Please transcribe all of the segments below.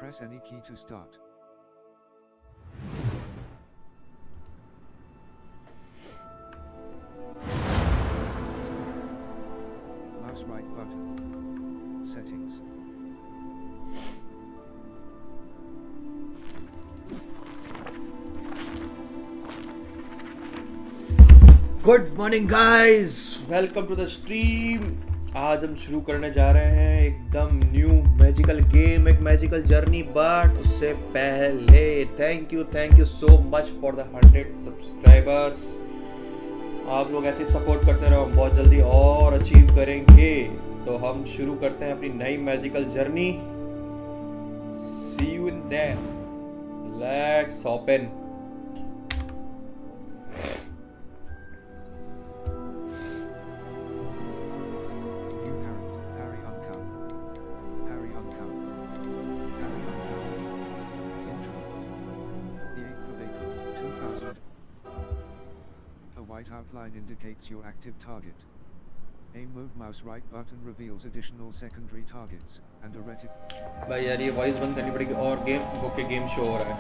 Press any key to start. Mouse right button. Settings. Good morning guys, welcome to the stream. आज हम शुरू करने जा रहे हैं एकदम न्यू मैजिकल गेम, एक मैजिकल जर्नी। बट उससे पहले thank you so much for the 100 subscribers. आप लोग ऐसे सपोर्ट करते रहो, हम बहुत जल्दी और अचीव करेंगे। तो हम शुरू करते हैं अपनी नई magical journey. See you in there, let's open. White outline indicates your active target. Aim mode mouse right button reveals additional secondary targets and a retic. भाई यार ये वॉइस बंद करनी पड़ेगी और गेम शो हो रहा है।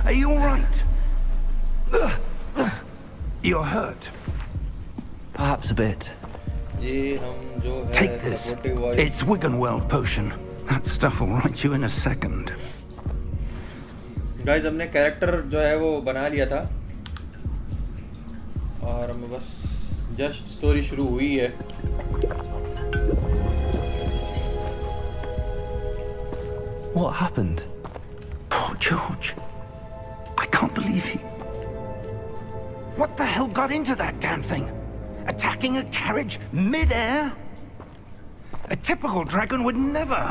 Are you all right? You're hurt. Perhaps a bit. ये हम जो है Take this. It's Wiggenweld potion. That stuff will right you in a second. Guys हमने कैरेक्टर जो है वो बना लिया था और हमें बस जस्ट स्टोरी शुरू हुई है। What happened? Poor George. I can't believe he... What the hell got into that damn thing? Attacking a carriage mid-air? A typical dragon would never...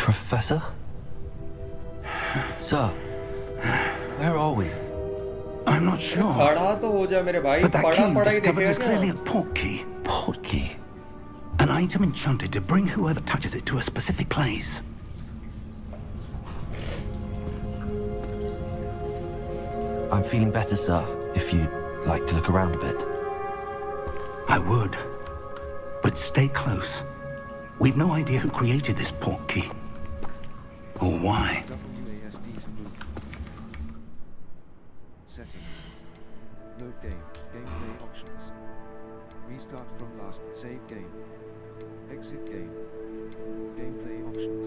Professor? Sir, where are we? I'm not sure. खड़ा तो हो जा मेरे भाई, But that पढ़ा key पढ़ा ही discovered देखेगा was clearly क्या? a port key. Port key. An item enchanted to bring whoever touches it to a specific place. I'm feeling better, sir. If you'd like to look around a bit. I would. But stay close. We've no idea who created this port key. Or why. WASD to move. Settings. Load game. Gameplay options. Restart from last. Save game. Exit game. Gameplay options.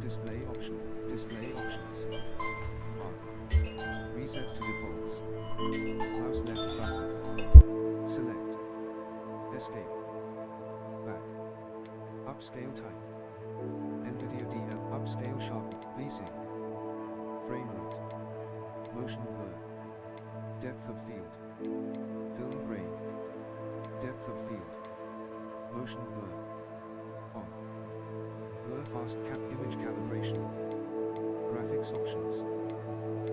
Display option. Display options. R. Reset to defaults. Mouse left button. Select. Escape. Back. Upscale type. NVIDIA DL. Upscale sharp. VC. Frame rate. Motion blur. Depth of field. Film grain. Depth of field. Motion blur. On. Blur fast image calibration. Graphics options.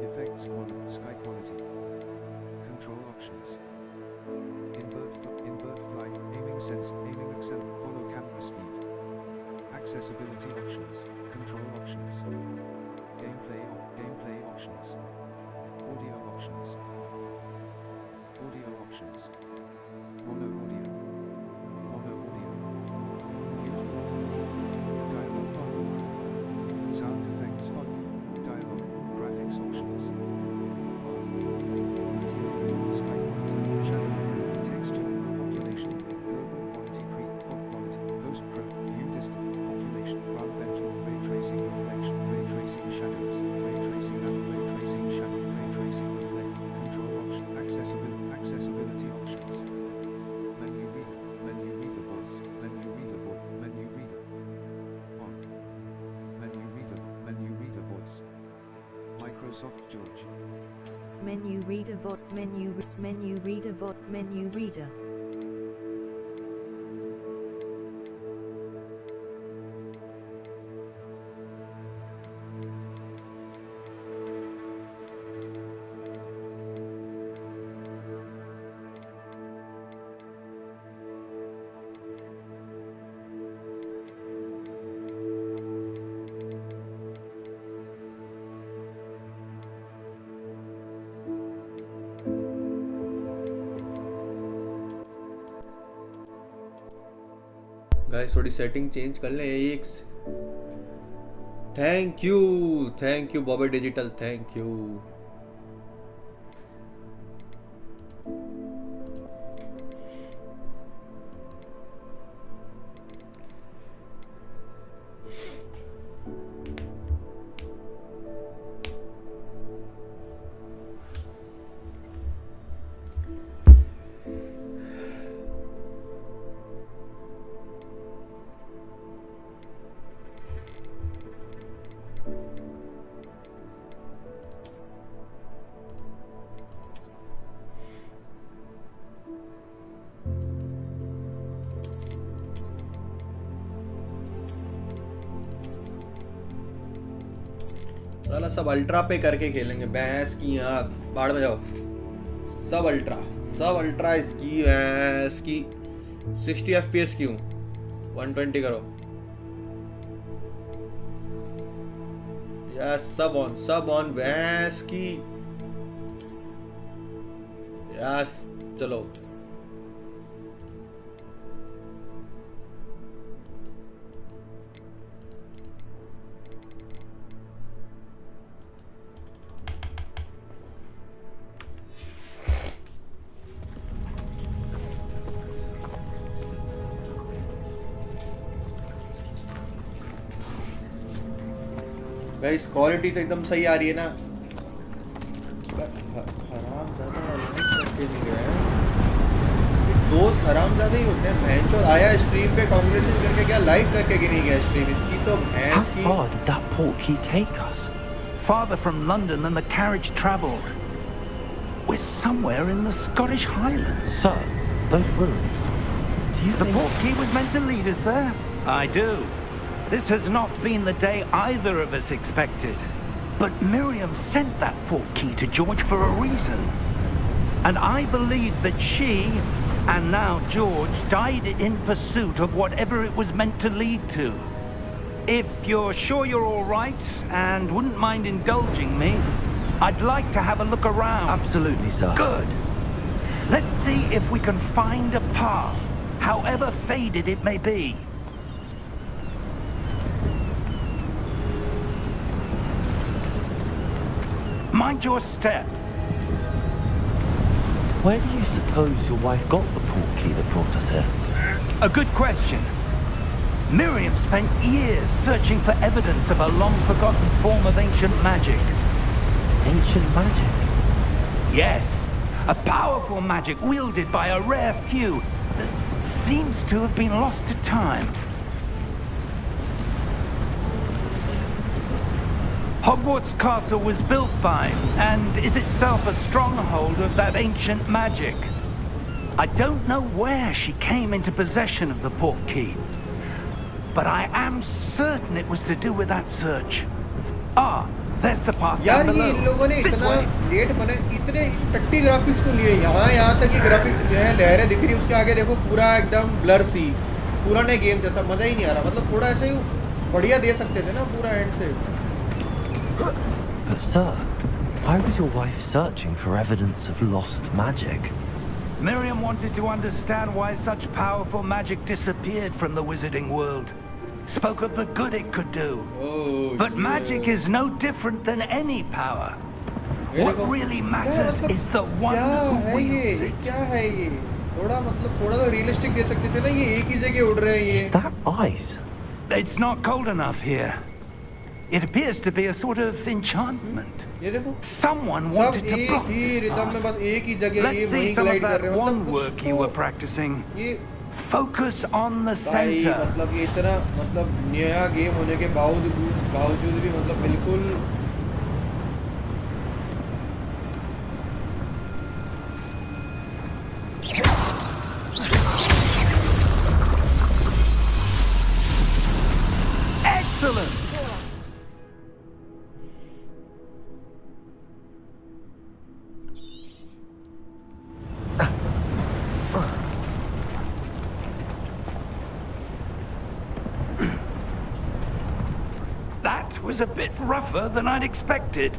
Effects quality. Sky quality. Control options. Invert flight. Aiming sense. Aiming accent. Follow camera speed. Accessibility options. Control options. Gameplay options. Audio options. Audio options. Mono audio. Mono audio. Mute. Dialogue volume. Sound effects volume. Dialogue. Graphics options. Material. Sky quality. Channel. Texture. Population. Global quality. Font quality. Post-pro. View distance. Population. Ground benchmark. Ray tracing. Reflection. Ray tracing shadows. Ray tracing and ray tracing shadow. Ray tracing reflect. Control option. Accessibility options. Menu reader. Menu reader voice. Menu reader voice. Menu reader. On. Menu reader. Menu reader voice. Microsoft George. Menu reader menu reader. Guys थोड़ी setting change कर लें। एक thank you Bobby digital, thank you. साला सब ultra पे करके खेलेंगे, भैंस की आँख, बाढ़ में जाओ। सब अल्ट्रा इसकी भैंस की। 60 FPS क्यों, 120 करो यार। सब ऑन भैंस की यार। चलो गाइस, क्वालिटी तो एकदम सही आ रही है ना। हरामजादा लाइक करके नहीं गया है। दोस्त हरामजादे ही होते हैं। भैंचोद आया स्ट्रीम पे कांग्रेचुलेशन करके, क्या लाइक करके कि नहीं गया स्ट्रीम इसकी तो How भैंस की। far did that portkey take us? Farther from London than the carriage travelled. We're somewhere in the Scottish Highlands. Sir, those ruins. Do you The think... portkey was meant to lead us there? I do. This has not been the day either of us expected. But Miriam sent that portkey to George for a reason. And I believe that she, and now George, died in pursuit of whatever it was meant to lead to. If you're sure you're all right and wouldn't mind indulging me, I'd like to have a look around. Absolutely, sir. Good. Let's see if we can find a path, however faded it may be. Mind your step. Where do you suppose your wife got the portkey that brought us here? A good question. Miriam spent years searching for evidence of a long-forgotten form of ancient magic. Ancient magic? Yes, a powerful magic wielded by a rare few that seems to have been lost to time. Hogwarts Castle was built by, and is itself a stronghold of that ancient magic. I don't know where she came into possession of the portkey, but I am certain it was to do with that search. Ah, there's the path यार down ये below. इन लोगों ने This इतना way. Late बने, इतने टट्टी graphics को लिए। यहाँ तक ये ग्राफिक्स जो है, लहरें दिख रही, उसके आगे देखो पूरा एकदम ब्लर सी, पुराने गेम जैसा। मजा ही नहीं आ रहा। मतलब थोड़ा ऐसे ही बढ़िया दे सकते थे ना पूरा एंड से। But sir, why was your wife searching for evidence of lost magic? Miriam wanted to understand why such powerful magic disappeared from the wizarding world. Spoke of the good it could do. Oh, But magic is no different than any power. ये What देखो। really क्या matters मतलब is the one क्या who है ये? wields ये it. क्या है ये? थोड़ा तो रियलिस्टिक दे सकते थे ना। ये एक ही जगह उड़ रहे हैं ये। Is that ice? It's not cold enough here. It appears to be a sort of enchantment. ये देखो, Someone सब wanted to एक block ही this रिदम में, path. बस एक ही जगह ये Let's see वहीं some of ग्लाइड कर that रहे हैं। one मतलब work you उसको- were practicing. ये Focus on the भाई center. मतलब ये इतना मतलब नया गेम होने के बावजूद भी मतलब बिल्कुल Excellent. That was a bit rougher than I'd expected.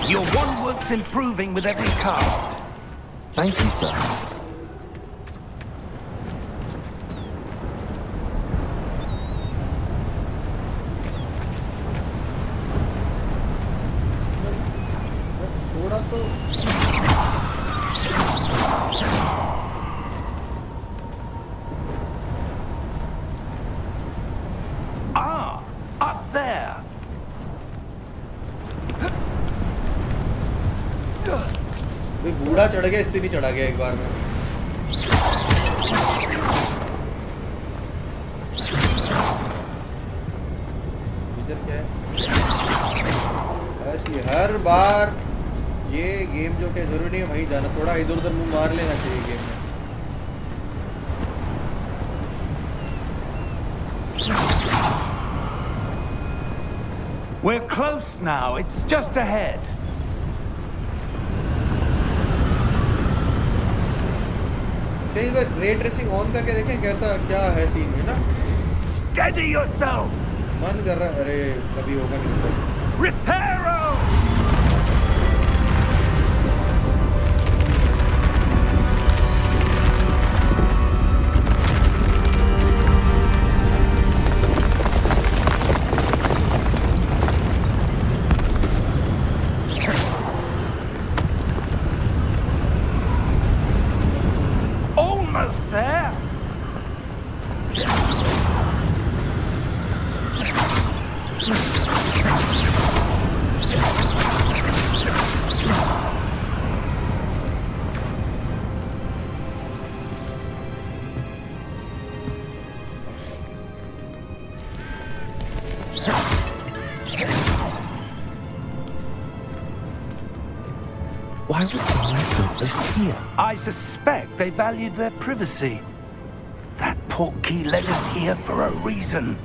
Your one work's improving with every cast. Thank you, sir. घोड़ा चढ़ गया, इससे नहीं चढ़ा गया एक बार में। इधर क्या है? ऐसी हर बार ये गेम जो कि जरूरी नहीं है वहीं जाना, थोड़ा इधर उधर मुंह मार लेना चाहिए गेम में। We're close now. It's just ahead. कई बार रेट रेसिंग ऑन करके देखें कैसा क्या है सीन में ना। Steady yourself. मन कर रहा है, अरे कभी होगा नहीं। Reparo. Almost there. Why would someone put this here? I suspect they valued their privacy. That portkey led us here for a reason.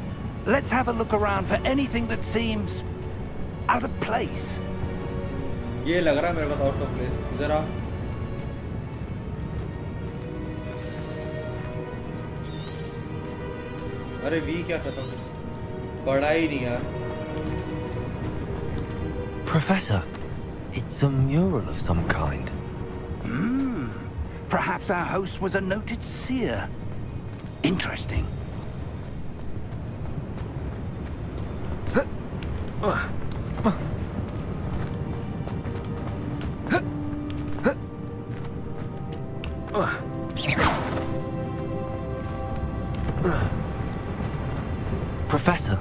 Let's have a look around for anything that seems out of place. ये लग रहा है मेरे को out of place. इधर आ। अरे we क्या खत्म पढ़ा ही नहीं यार। Professor, it's a mural of some kind. Perhaps our host was a noted seer. Interesting. Professor,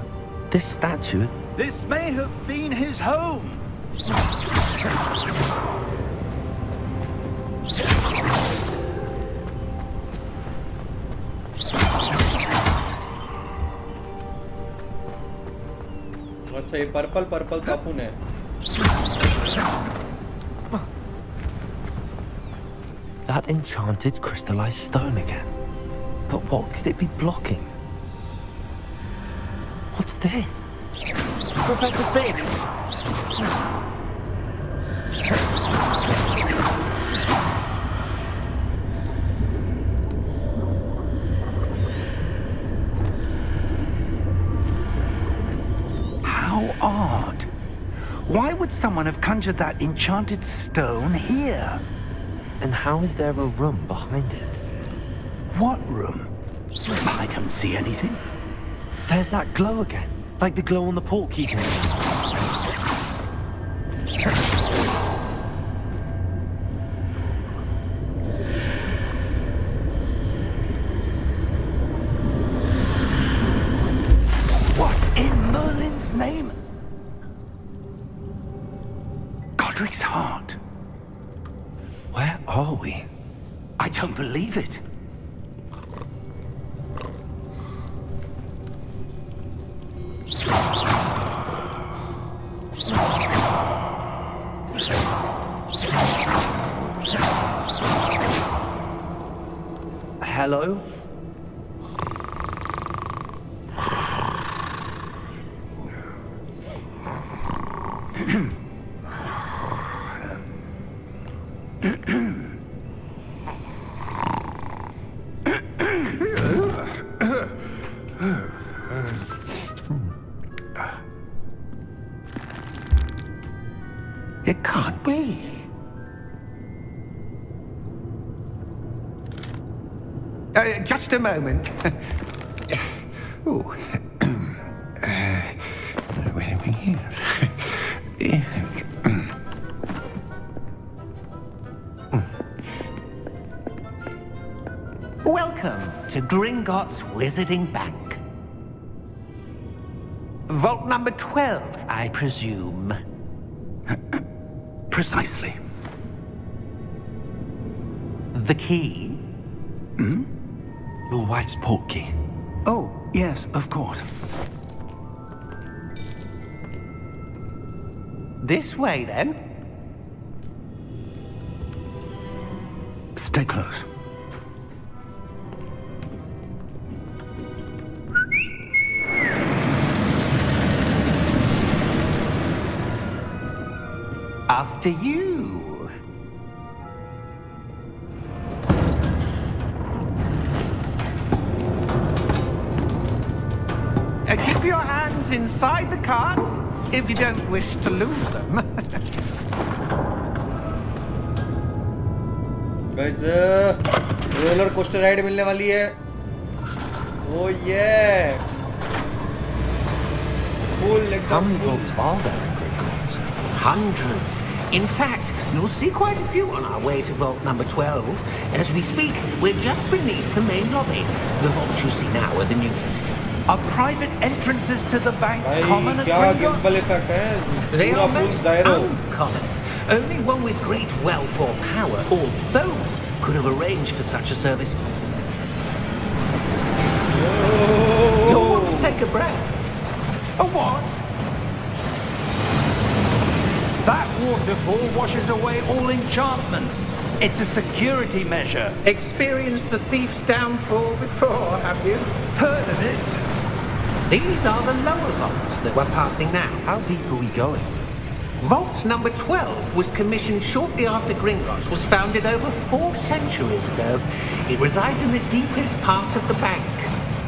this statue... This may have been his home. अच्छा ये पर्पल पर्पल तापुन है। That enchanted crystallized stone again. But what could it be blocking? What's this? Professor Finn! How odd. Why would someone have conjured that enchanted stone here? And how is there a room behind it? What room? I don't see anything. There's that glow again, like the glow on the portkey. What in Merlin's name? Godric's heart. Where are we? I don't believe it. Hello? It can't be. Just a moment. Ooh. Where are we here? Welcome to Gringotts Wizarding Bank. Vault number 12, I presume. Precisely. The key? Your wife's portkey. Oh, yes, of course. This way, then. Stay close. After you. Keep your hands inside the cart if you don't wish to lose them. Guys roller coaster ride मिलने वाली है. Oh yeah. Full How एकदम many full. vaults are there in Gringotts? Hundreds. In fact, you'll see quite a few on our way to vault number 12. As we speak, we're just beneath the main lobby. The vaults you see now are the newest. Are private entrances to the bank common भाई at क्या Gringotts? Gimbal effect है. They पूरा are full most जायरो. uncommon. Only one with great wealth or power, or both, could have arranged for such a service. You'll want to take a breath. A what? That waterfall washes away all enchantments. It's a security measure. Experienced the thief's downfall before, have you? Heard of it? These are the lower vaults that we're passing now. How deep are we going? Vault number 12 was commissioned shortly after Gringotts was founded over 4 centuries ago. It resides in the deepest part of the bank.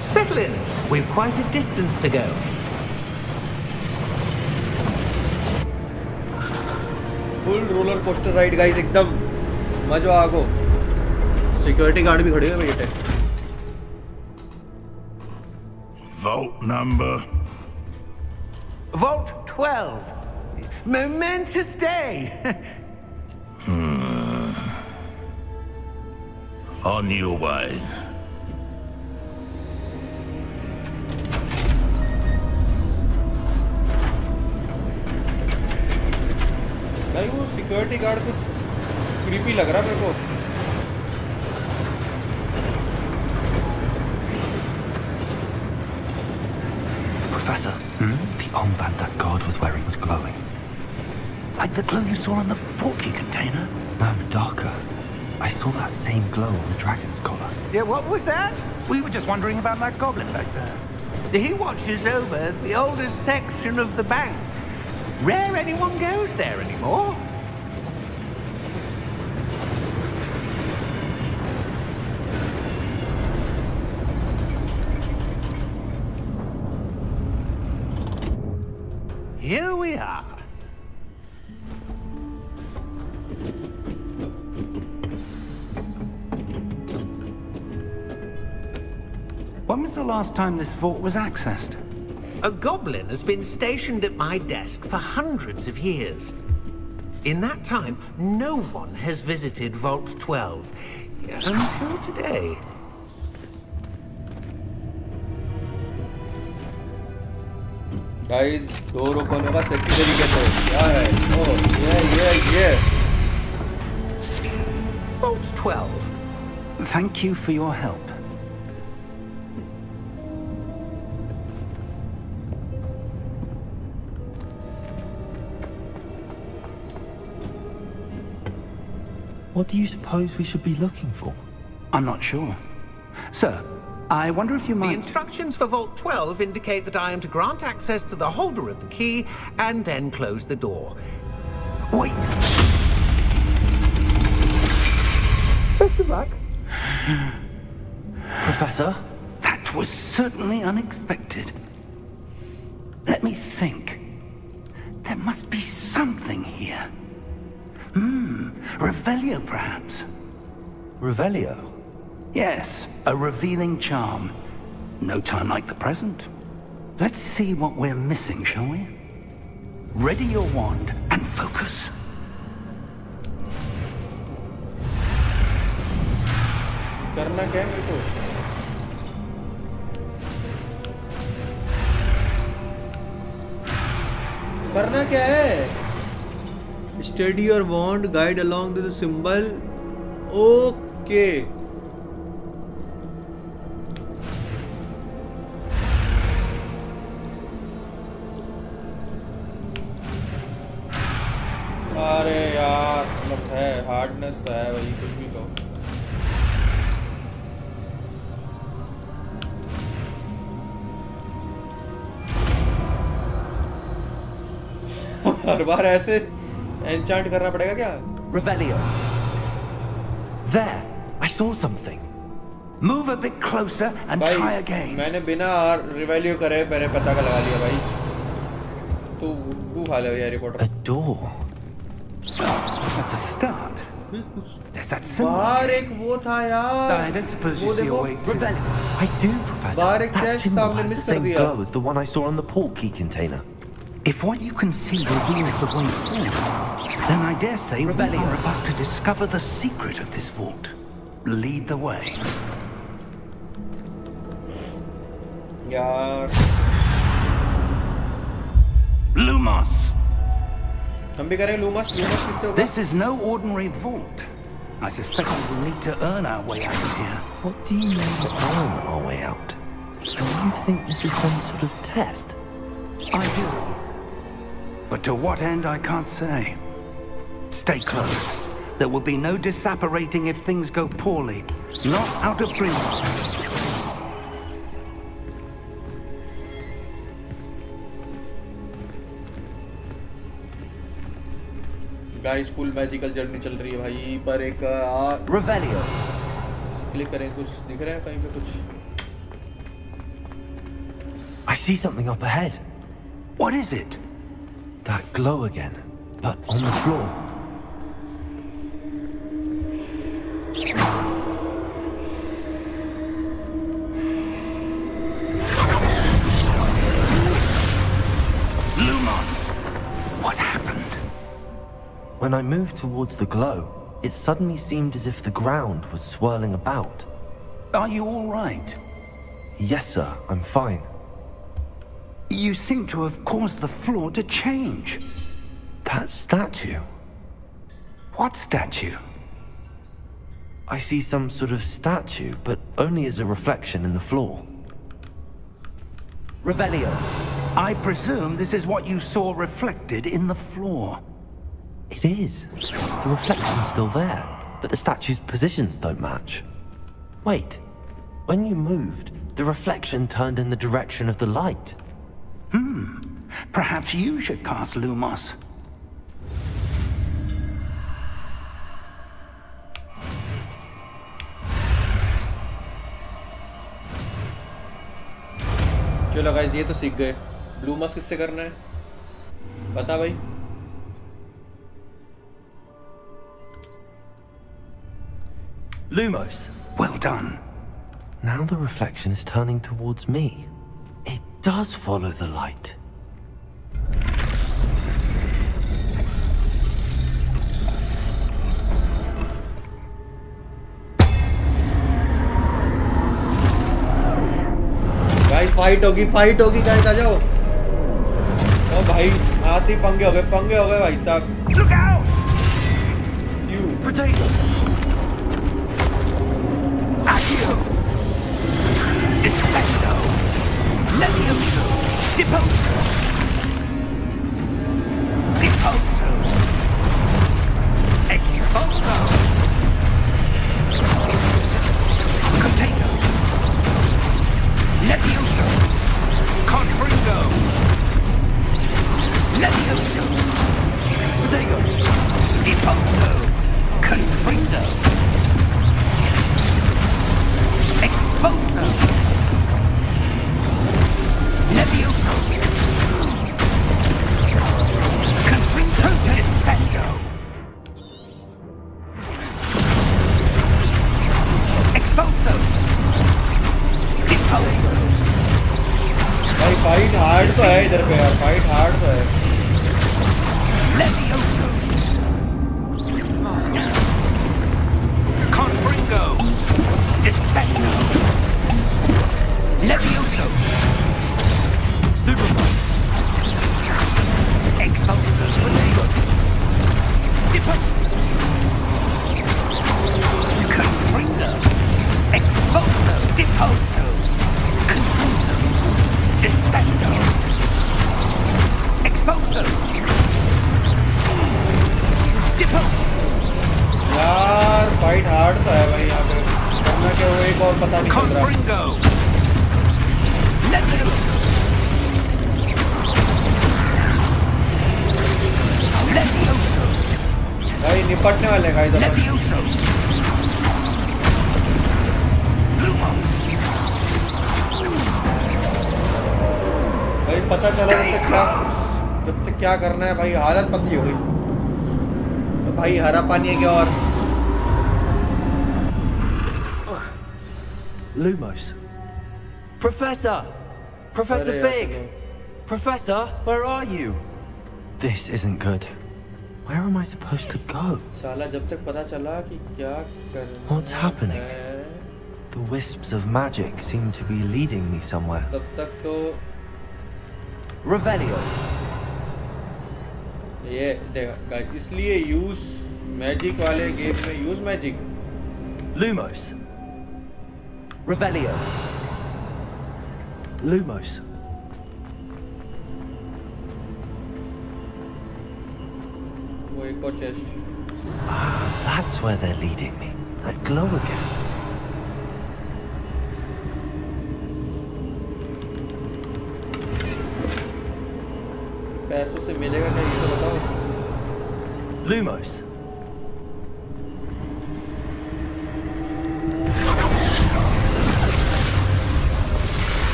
Settle in. We've quite a distance to go. Full roller coaster ride guys एकदम मजा आ गो. Security guard भी खड़े हुए बेटे. Vault number. Vault 12. Momentous day. On your way. भाई वो security guard कुछ creepy लग रहा मेरे को. Professor, the armband that guard was wearing was glowing. Like the glow you saw on the portkey container? No, darker. I saw that same glow on the dragon's collar. Yeah, what was that? We were just wondering about that goblin back there. He watches over the oldest section of the bank. Rare anyone goes there anymore. Here we are. When was the last time this vault was accessed? A goblin has been stationed at my desk for hundreds of years. In that time, no one has visited Vault 12 until today. Guys door open होगा sexy तरीके से. क्या है? ओह ये. Vault 12. Thank you for your help. What do you suppose we should be looking for? I'm not sure. Sir, I wonder if you The might... instructions for Vault 12 indicate that I am to grant access to the holder of the key and then close the door. Wait! Best of luck. Professor? That was certainly unexpected. Let me think. There must be something here. Revelio, perhaps? Revelio? Yes, a revealing charm. No time like the present. Let's see what we're missing, shall we? Ready your wand and focus. करना क्या है मेरे को? करना क्या है? Steady your wand, guide along to the symbol. Okay. Okay अरे यार मतलब है हार्डनेस तो है भाई कुछ भी कहो हर बार ऐसे एन्चांट करना पड़ेगा क्या Revelio. There, I saw something. Move a bit closer and try भाई again. मैंने बिना रिवैल्यू करे मैंने पता का लगा लिया भाई तू खा ले यार reporter A door. That's a start. There's that symbol. बाहर एक वो था यार I don't suppose वो you see देखो your way to Revelio. I do, Professor. बाहर एक That chest symbol सामने has the miss कर same दिया। glow as the one I saw on the port key container. If what you can see reveals the way forward, then I dare say we are about to discover the secret of this vault. Lead the way. यार Lumos! हम भी करें लूमस लूमस किससे होगा This is no ordinary vault. I suspect we will need to earn our way out of here. What do you mean earn our way out? Do you think this is some sort of test? I do. But to what end, I can't say. Stay close. There will be no disapparating if things go poorly. Not out of breath. Guys full magical journey चल रही है भाई पर एक Revelio. Click करें कुछ दिख रहा है कहीं पे कुछ I see something up ahead. What is it? That glow again, but on the floor. Lumos! What happened? When I moved towards the glow, it suddenly seemed as if the ground was swirling about. Are you all right? Yes, sir, I'm fine. You seem to have caused the floor to change. That statue. What statue? I see some sort of statue, but only as a reflection in the floor. Revelio. I presume this is what you saw reflected in the floor. It is. The reflection's still there, but the statue's positions don't match. Wait. When you moved, the reflection turned in the direction of the light. Perhaps you should cast Lumos. चलो guys ये तो सीख गए लूमस किससे करना है बता भाई Lumos. Well done. Now the reflection is turning towards me. It does follow the light. Guys fight होगी गाइस आ जाओ ओ भाई हाथ ही पंगे हो गए भाई साहब Look out! क्यों Potato! Accio! Descendo! Levioso! Deposo! Deposo! Expulso! Potato! Levioso! Confringo! Levioso! Potato! Deposo! Confringo! Expulso! Levioso! Confringo! Descendo! Expulso! Deposo! भाई फाइट हार्ड तो है इधर पे यार फाइट हार्ड तो है Levioso! Confringo! Descendo! Levioso! Stupefy! Expulso! Potato! Deposo! Confringo! Repulso. Confuso. Descendo. Expulso. Depose. यार fight hard तो है भाई यहाँ पे करना क्या वो एक और पता नहीं चल रहा Confringo. Levioso. Levioso. भाई निपटने वाले हैं गाइस अपन Levioso. Lumos. भाई पता चला जब तक क्या करना है भाई हालत पतली हो गई तो भाई हरा पानी है क्या और Lumos. Professor! Professor अरे यार, Fig! चलो। Professor, where are you? This isn't good. Where am I supposed to go? साला जब तक पता चला कि क्या करना What's happening? है, The wisps of magic seem to be leading me somewhere. तब तक तो Revelio. ये देखा गाइस इसलिए यूज मैजिक वाले गेम में use magic Lumos. Revelio. Lumos. वो एक और chest That's where they're leading me. That glow again. पैसों से मिलेगा क्या ये तो बताओ Lumos.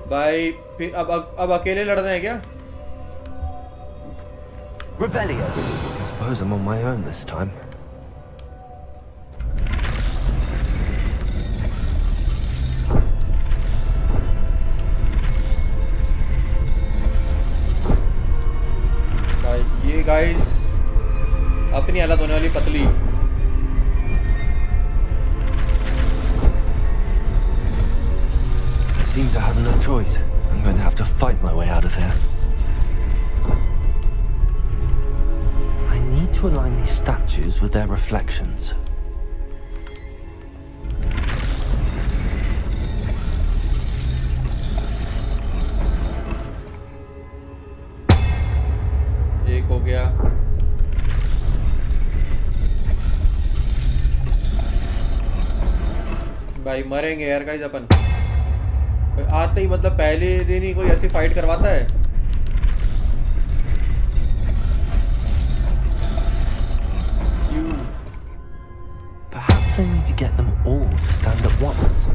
भाई फिर अब अकेले लड़ना है क्या Revelio. I suppose I'm on my own this time. भाई ये गाइस अपनी हालत होने वाली पतली Seems I have no choice. I'm going to have to fight my way out of here. I need to align these statues with their reflections. एक हो गया भाई मरेंगे यार गाइस अपन आते ही मतलब पहले दिन ही कोई ऐसी फाइट करवाता है Perhaps I need to get them all to stand at once.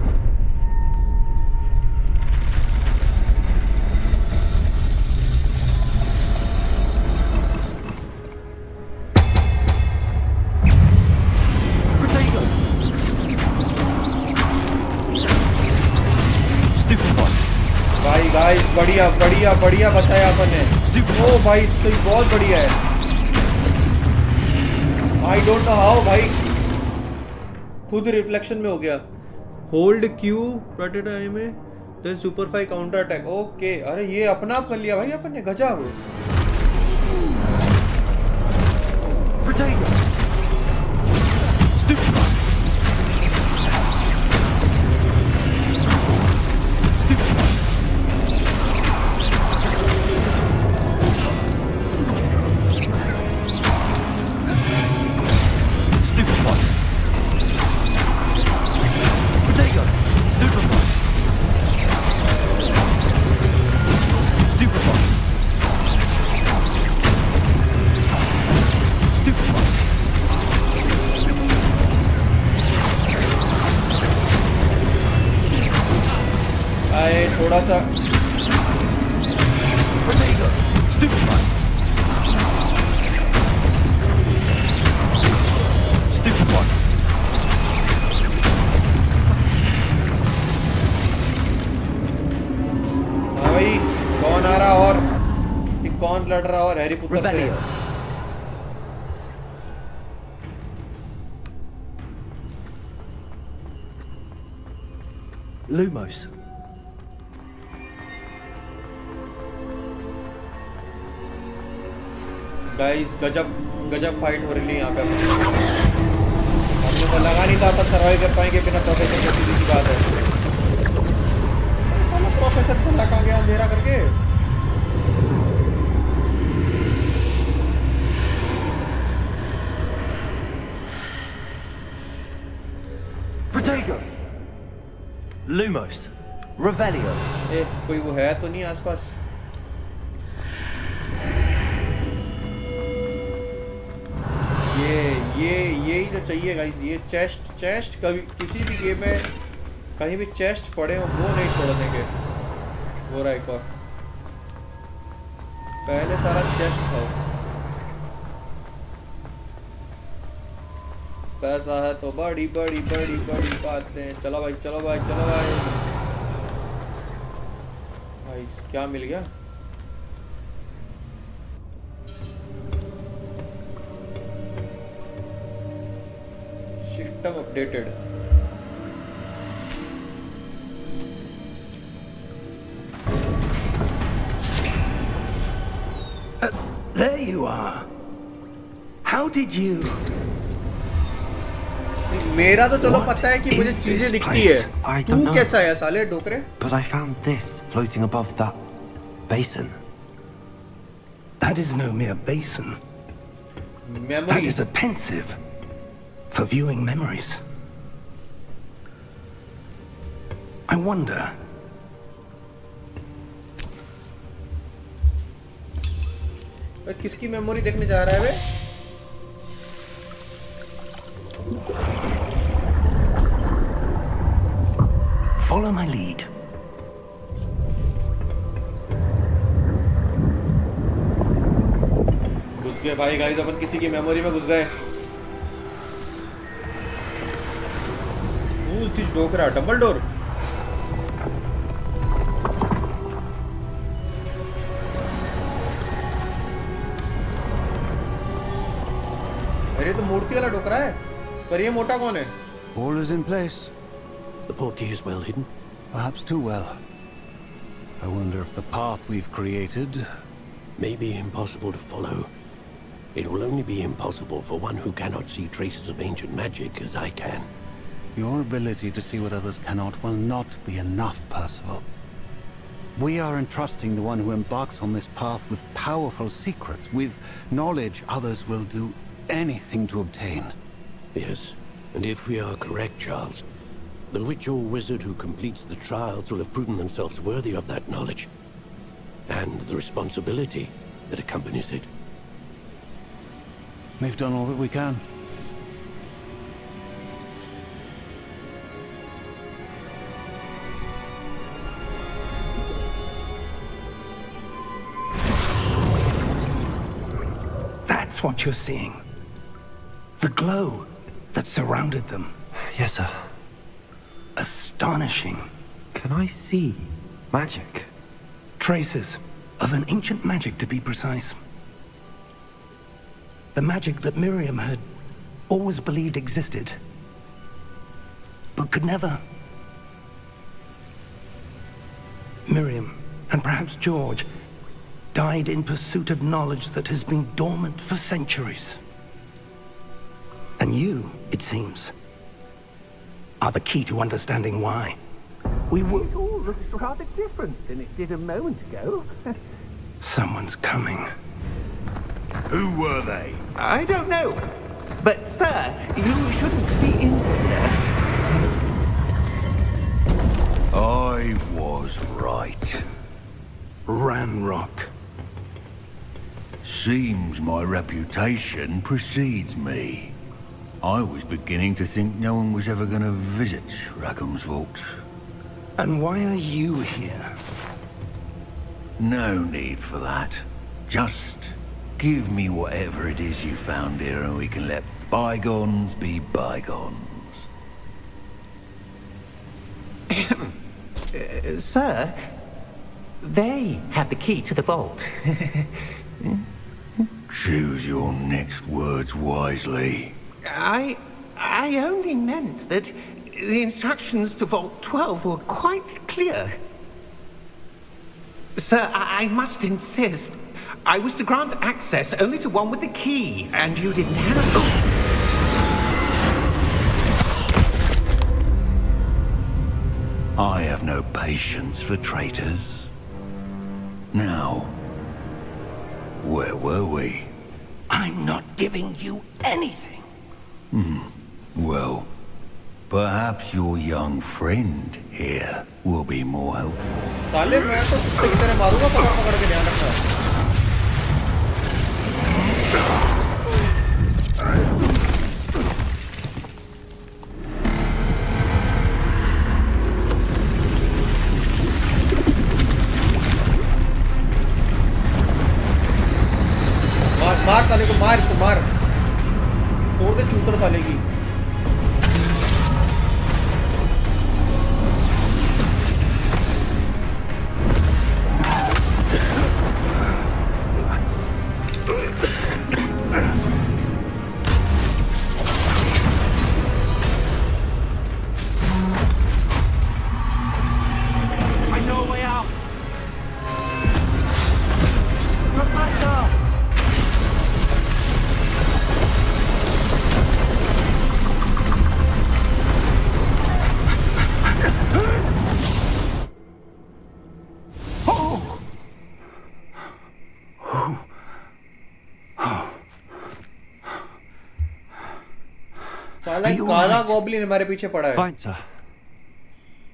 Protego! Stupid one. भाई गाइस बढ़िया बढ़िया बढ़िया बताया अपन ने ओ भाई सही बहुत बढ़िया है आई डोंट नो हाउ भाई खुद रिफ्लेक्शन में हो गया होल्ड क्यू प्रोटेक्टर में then super five counter attack okay अरे ये अपना आप कर लिया भाई अपन ने गजब Protego! Stupid one. Stupid one. Stupid one. Protego! Stupid one. Stupid one. Stupid one. आए थोड़ा सा Protego! Stupid one. Stupid one. हाँ भाई कौन आ रहा और ये कौन लड़ रहा और हैरी पुत्र से Revelio. Lumos. गाइस गजब गजब फाइट हो रही है यहाँ पे हमने तो लगा नहीं था अपन सर्वाइव कर पाएंगे बिना प्रोफेसर के, सीधी सी बात है। साला प्रोफेसर चला कहाँ गया अंधेरा करके? Protego! Lumos! Revelio! ए, कोई वो है तो नहीं आसपास? यही तो चाहिए गाइस। ये चेस्ट कभी किसी भी गेम में कहीं भी चेस्ट पड़े हो वो नहीं छोड़ देंगे। वो रहा एक और, पहले सारा चेस्ट खाओ। पैसा है तो बड़ी बड़ी बड़ी बड़ी बातें। चलो भाई चलो भाई चलो भाई। भाई क्या मिल गया? System updated. There you are. How did you? मेरा तो चलो What पता है कि मुझे is चीजें this दिखती place? है। I तू don't know. कैसा है साले डोकरे? But I found this floating above that basin. That is no mere basin. That memory. is a pensive for viewing memories. I wonder. किसकी मेमोरी देखने जा रहा है वे? Follow my lead. घुस गए भाई गाइस, अपन किसी की मेमोरी में घुस गए। Who's this Dokra? Double door. अरे तो मूर्ति वाला डोकरा है, पर ये मोटा कौन है? All is in place. The portkey is well hidden. Perhaps too well. I wonder if the path we've created... May be impossible to follow. It will only be impossible for one who cannot see traces of ancient magic as I can. Your ability to see what others cannot will not be enough, Percival. We are entrusting the one who embarks on this path with powerful secrets, with knowledge others will do anything to obtain. Yes, and if we are correct, Charles, the witch or wizard who completes the trials will have proven themselves worthy of that knowledge, and the responsibility that accompanies it. We've done all that we can. That's what you're seeing. The glow that surrounded them. Yes, sir. Astonishing. Can I see magic? Traces of an ancient magic, to be precise. The magic that Miriam had always believed existed, but could never. Miriam, and perhaps George, died in pursuit of knowledge that has been dormant for centuries. And you, it seems, are the key to understanding why. We were... It all looks rather different than it did a moment ago. Someone's coming. Who were they? I don't know. But, sir, you shouldn't be in here. I was right. Ranrock. Seems my reputation precedes me. I was beginning to think no one was ever going to visit Rackham's Vault. And why are you here? No need for that. Just give me whatever it is you found here and we can let bygones be bygones. Sir, they have the key to the vault. Choose your next words wisely. I only meant that the instructions to Vault 12 were quite clear. Sir, I must insist. I was to grant access only to one with the key, and you didn't have... I have no patience for traitors. Now, where were we? I'm not giving you anything. Well, perhaps your young friend here will be more helpful. साले मैं तो कुत्ते की तरह मारूंगा पकड़ पकड़ के, ध्यान रखना। मार साले को, मार इसको, मार, तोड़ दे चूतर साले की। साला काला गॉब्लिन हमारे पीछे पड़ा है। Fine, sir.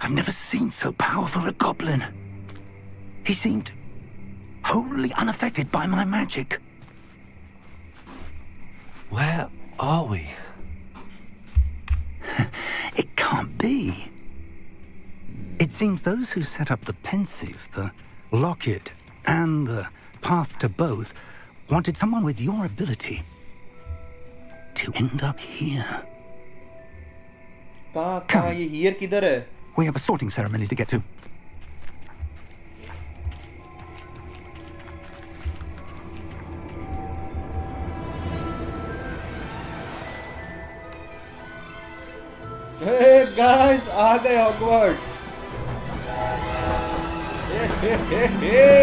I've never seen so powerful a goblin. He seemed wholly unaffected by my magic. Where are we? It can't be. It seems those who set up the pensive, the locket, and the path to both wanted someone with your ability to end up here. कहाँ ये here किधर है? We have a sorting ceremony to get to. Hey guys, आ गए Hogwarts. Hey.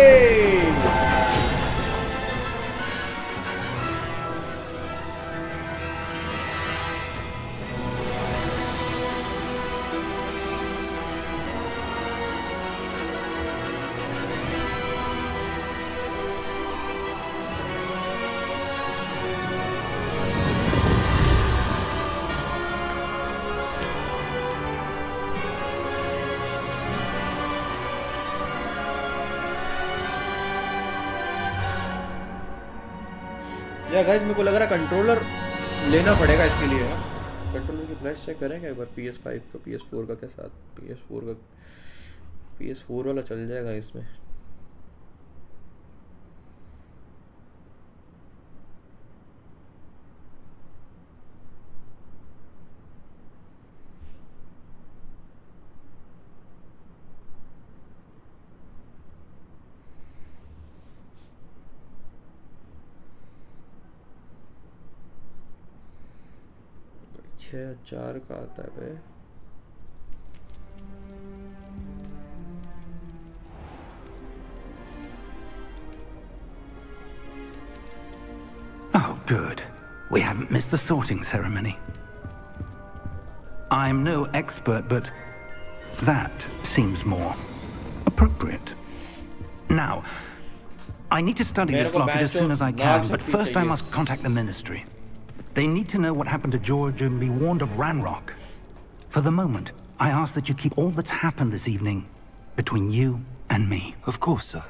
या guys मेरे को लग रहा है कंट्रोलर लेना पड़ेगा इसके लिए। कंट्रोलर की प्राइस चेक करेंगे एक बार, PS5 का PS4 का के साथ। PS4 वाला चल जाएगा इसमें। चार का आता है भाई। Oh, good. We haven't missed the sorting ceremony. I'm no expert, but that seems more appropriate. Now, I need to study this locket as soon as I can, but first I must contact the Ministry. They need to know what happened to George and be warned of Ranrock. For the moment, I ask that you keep all that's happened this evening between you and me. Of course, sir.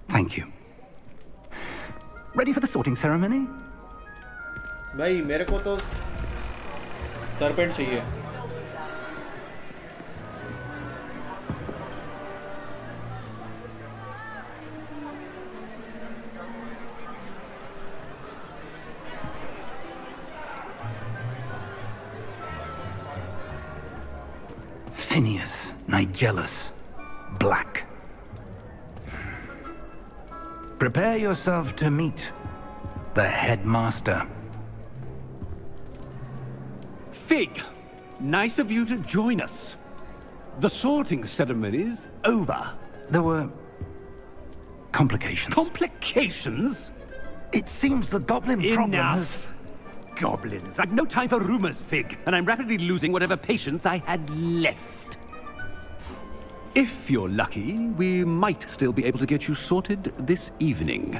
Thank you. Ready for the sorting ceremony? भाई मेरे को तो serpent चाहिए। Phineas, Nigellus, Black. Prepare yourself to meet the headmaster. Fig, nice of you to join us. The sorting ceremony's over. There were complications. Complications? It seems the goblin problem has... Enough! Goblins. I've no time for rumors, Fig, and I'm rapidly losing whatever patience I had left. If you're lucky, we might still be able to get you sorted this evening.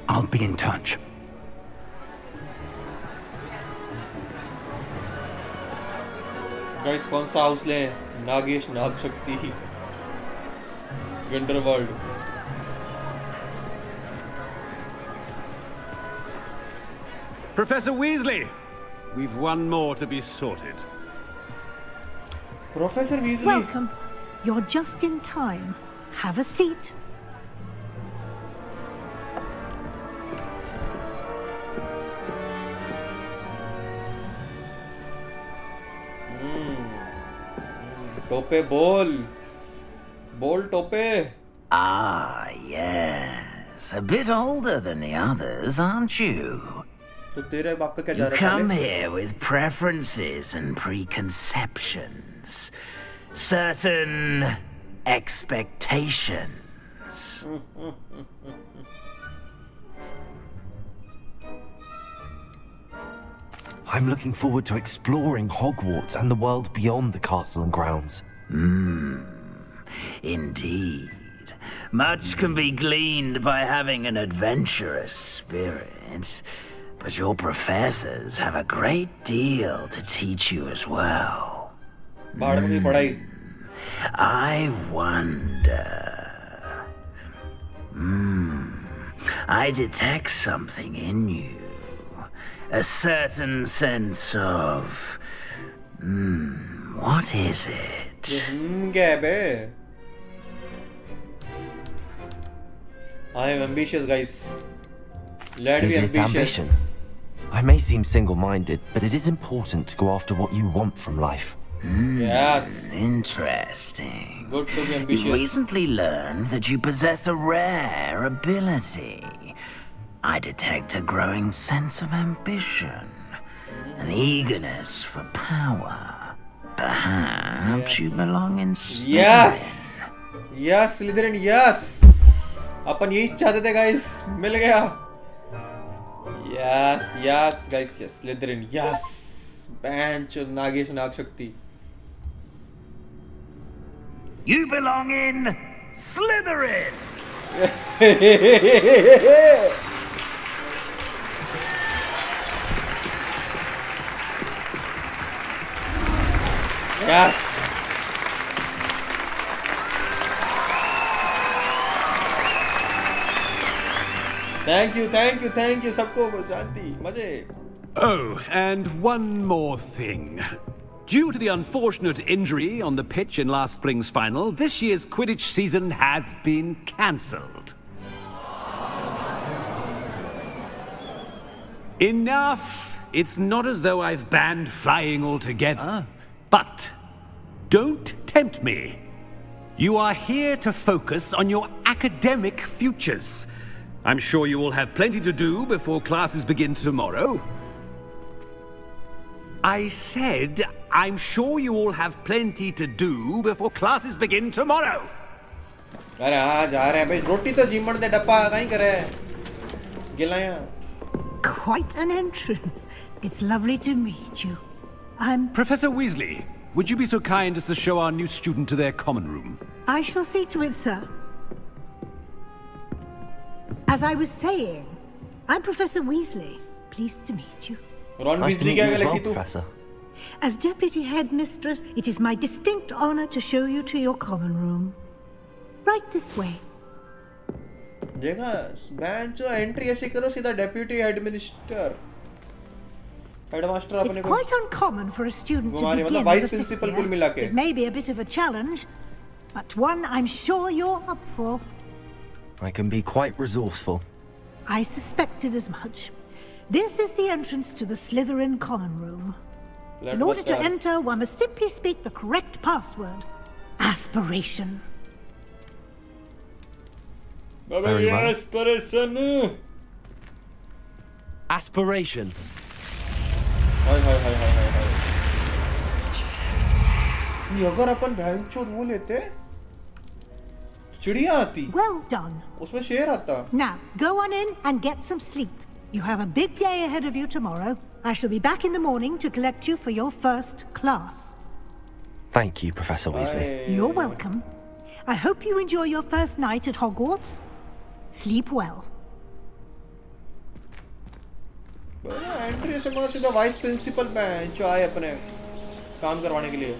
I'll be in touch. Guys कौन सा house लें? नागेश, नाग शक्ति, गंडरवर्ल्ड। Professor Weasley, we've one more to be sorted. Professor Weasley. Welcome. You're just in time. Have a seat. Tope बोल Tope. Ah, yes. A bit older than the others, aren't you? तो तेरे बाप का क्या जा You रहा है? come here with preferences and preconceptions. Certain expectations. I'm looking forward to exploring Hogwarts and the world beyond the castle and grounds. Indeed. Much can be gleaned by having an adventurous spirit, but your professors have a great deal to teach you as well. I wonder. I detect something in you. A certain sense of... what is it? क्या है बे? I am ambitious, guys. Let's be Is it ambitious. ambition? I may seem single-minded, but it is important to go after what you want from life. Yes. Interesting. Good to be You ambitious. recently learned that you possess a rare ability. I detect a growing sense of ambition, an eagerness for power. Perhaps you belong in Slytherin. Yes. Yes, Slytherin. Yes. अपन यही चाहते थे, guys. मिल गया. Yes, yes, guys. Yes, Slytherin. Yes. Bench Nagesh नाग शक्ति. You belong in Slytherin. Yes. Thank you सबको शांति मजे. Oh, and one more thing. Due to the unfortunate injury on the pitch in last spring's final, this year's Quidditch season has been cancelled. Enough! It's not as though I've banned flying altogether. But don't tempt me. You are here to focus on your academic futures. I'm sure you will have plenty to do before classes begin tomorrow. I said, I'm sure you all have plenty to do before classes begin tomorrow. अरे हाँ जा रहे हैं भाई. रोटी तो जिमण दे डब्बा कहीं करे. गिलाया. Quite an entrance. It's lovely to meet you. I'm... Professor Weasley, would you be so kind as to show our new student to their common room? I shall see to it, sir. As I was saying, I'm Professor Weasley. Pleased to meet you. Ron Nice to Weasley meet you क्या as well, लगी तू? Professor. As Deputy Headmistress, it is my distinct honor to show you to your common room. Right this way. देखा bench entry ऐसे करो सीधा deputy हेडमिनिस्टर headmaster It's अपने को. quite uncommon for a student to हमारे begin मतलब as vice a fifth principal कुल year. मिला के. It may be a bit of a challenge, but one I'm sure you're up for. I can be quite resourceful. I suspected as much. This is the entrance to the Slytherin common room. In order to enter, one must simply speak the correct password. Aspiration. Very well. Aspiration. Aspiration. हाय हाय हाय हाय हाय हाय. ये अगर अपन भैंचोद वो लेते चिड़िया आती. Well done. उसमें शेर आता. Now, go on in and get some sleep. You have a big day ahead of you tomorrow. I shall be back in the morning to collect you for your first class. Thank you, Professor Weasley. You're welcome. I hope you enjoy your first night at Hogwarts. Sleep well. Entry से मतलब सीधा vice principal में जो आए अपने काम करवाने के लिए।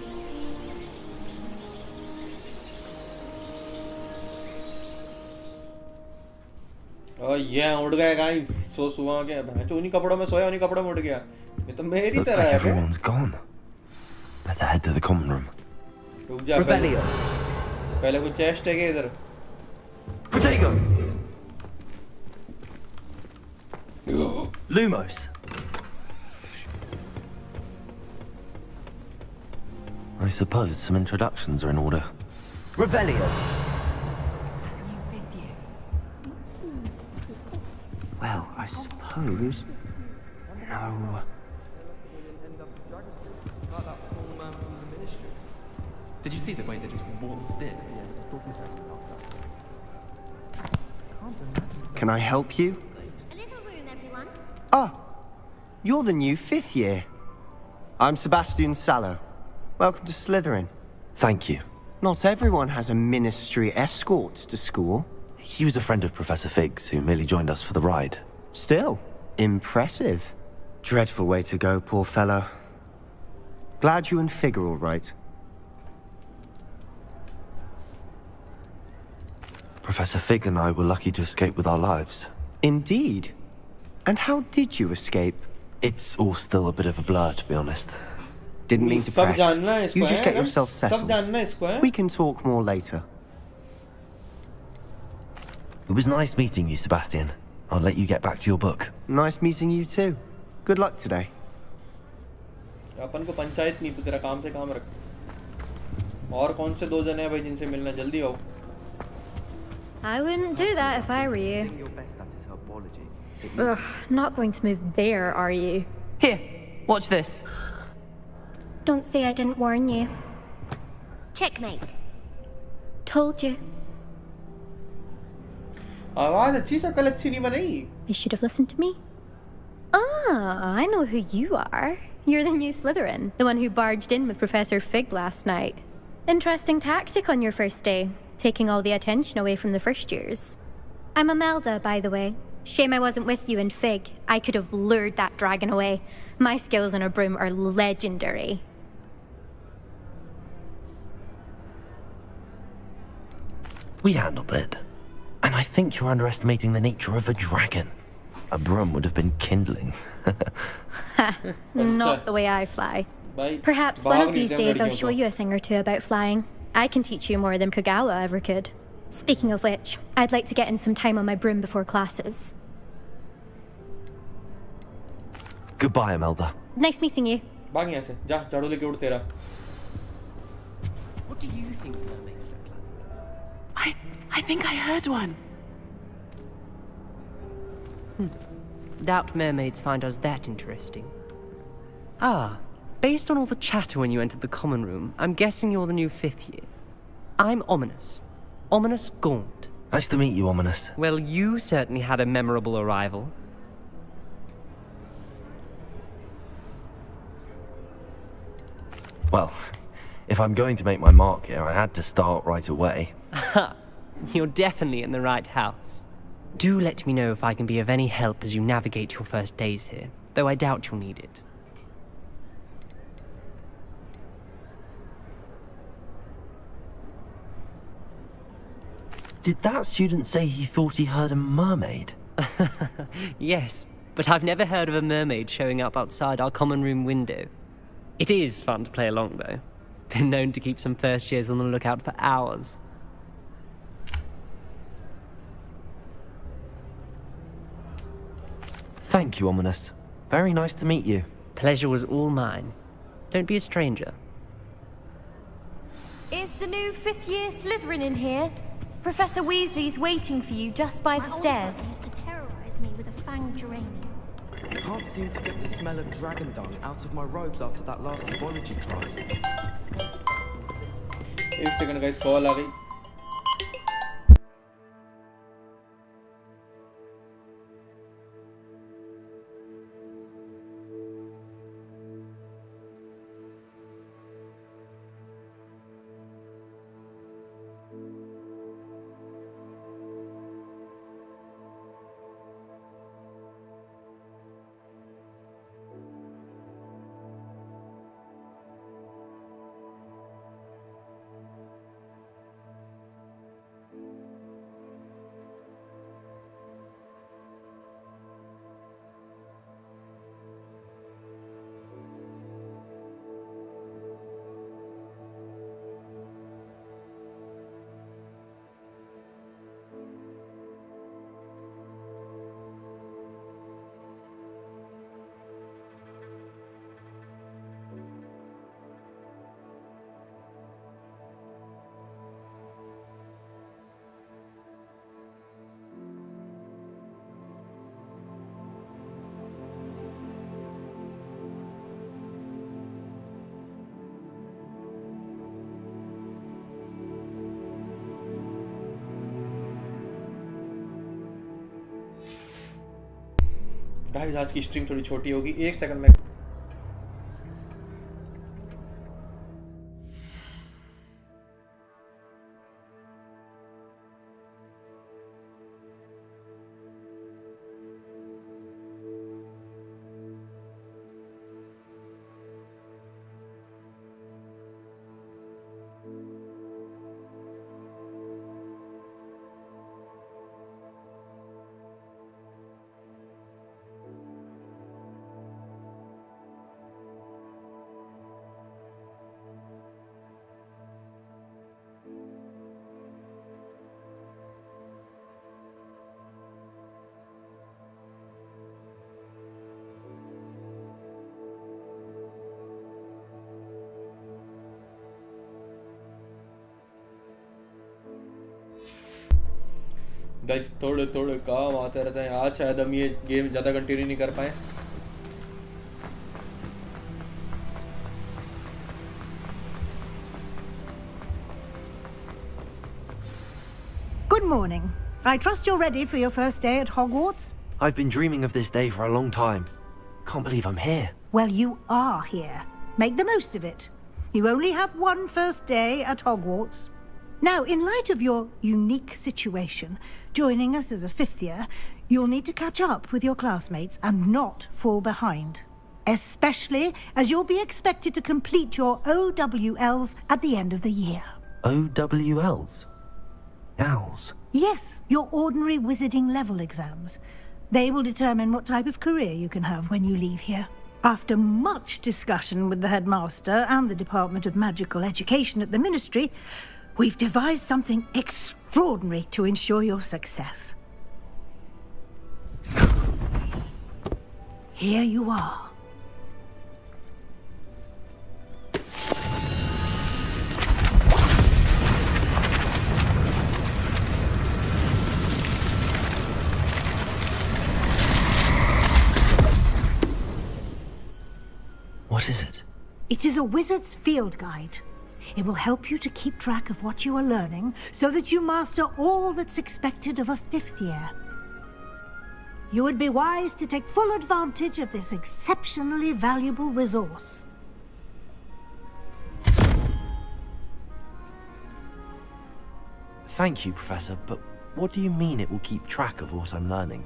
ये उड़ गए गाइस, सो सुबह के जो उन्हीं कपड़ों में सोया उन्हीं कपड़ों में उड़ गया। ये तो मेरी Looks तरह like है। everyone's gone. Better head to the common room. रुक जा पहले कुछ चेस्ट है क्या इधर? Protego! Lumos. I suppose some introductions are in order. Revelio. Well, I suppose... No. Did you see the way they just waltzed in? Can I help you? A little room, everyone. Ah, you're the new 5th year. I'm Sebastian Sallow. Welcome to Slytherin. Thank you. Not everyone has a ministry escort to school. He was a friend of Professor Fig's who merely joined us for the ride. Still, impressive. Dreadful way to go, poor fellow. Glad you and Fig are all right. Professor Fig and I were lucky to escape with our lives. Indeed. And how did you escape? It's all still a bit of a blur, to be honest. Didn't mean to press. You just get yourself settled. We can talk more later. It was nice meeting you, Sebastian. I'll let you get back to your book. Nice meeting you too. Good luck today. अपन को पंचायत नहीं, तू तेरा काम से काम रख। और कौन से 2 जने हैं भाई जिनसे मिलना, जल्दी आओ। I wouldn't do that if I were you. Ugh, not going to move there, are you? Here, watch this. Don't say I didn't warn you. Checkmate. Told you. आवाज अच्छी शक्ल अच्छी नहीं बनाई। They should have listened to me. Ah, I know who you are. You're the new Slytherin, the one who barged in with Professor Fig last night. Interesting tactic on your first day, taking all the attention away from the first years. I'm Imelda, by the way. Shame I wasn't with you in Fig. I could have lured that dragon away. My skills on a broom are legendary. We handled it. And I think you're underestimating the nature of a dragon. A broom would have been kindling. Not the way I fly. Perhaps one of these days I'll show you a thing or two about flying. I can teach you more than Kagawa ever could. Speaking of which, I'd like to get in some time on my broom before classes. Goodbye, Imelda. Nice meeting you. भाग यहाँ से, जा झाड़ू लेके उड़ तेरा। What do you think mermaids look like? I think I heard one. Doubt mermaids find us that interesting. Ah, based on all the chatter when you entered the common room, I'm guessing you're the new 5th year. I'm Ominous. Ominous Gaunt. Nice to meet you, Ominous. Well, you certainly had a memorable arrival. Well, if I'm going to make my mark here, I had to start right away. You're definitely in the right house. Do let me know if I can be of any help as you navigate your first days here, though I doubt you'll need it. Did that student say he thought he heard a mermaid? Yes, but I've never heard of a mermaid showing up outside our common room window. It is fun to play along, though. Been known to keep some first years on the lookout for hours. Thank you, Ominous. Very nice to meet you. Pleasure was all mine. Don't be a stranger. Is the new 5th year Slytherin in here? Professor Weasley's waiting for you just by the stairs. Used to terrorize me with a fanged geranium. Can't seem to get the smell of dragon dung out of my robes after that last biology class. एक second guys, call आ गई। Guys आज की stream थोड़ी छोटी होगी, 1 second में। Guys थोड़े थोड़े काम आते रहते हैं, आज शायद हम ये गेम ज़्यादा कंटिन्यू नहीं कर पाए। Good morning. I trust you're ready for your first day at Hogwarts? I've been dreaming of this day for a long time. Can't believe I'm here. Well, you are here. Make the most of it. You only have one first day at Hogwarts. Now, in light of your unique situation, joining us as a fifth year, you'll need to catch up with your classmates and not fall behind. Especially as you'll be expected to complete your OWLs at the end of the year. OWLs? Owls? Yes, your ordinary wizarding level exams. They will determine what type of career you can have when you leave here. After much discussion with the headmaster and the Department of Magical Education at the Ministry, we've devised something extraordinary to ensure your success. Here you are. What is it? It is a wizard's field guide. It will help you to keep track of what you are learning so that you master all that's expected of a fifth year. You would be wise to take full advantage of this exceptionally valuable resource. Thank you, Professor, but what do you mean it will keep track of what I'm learning?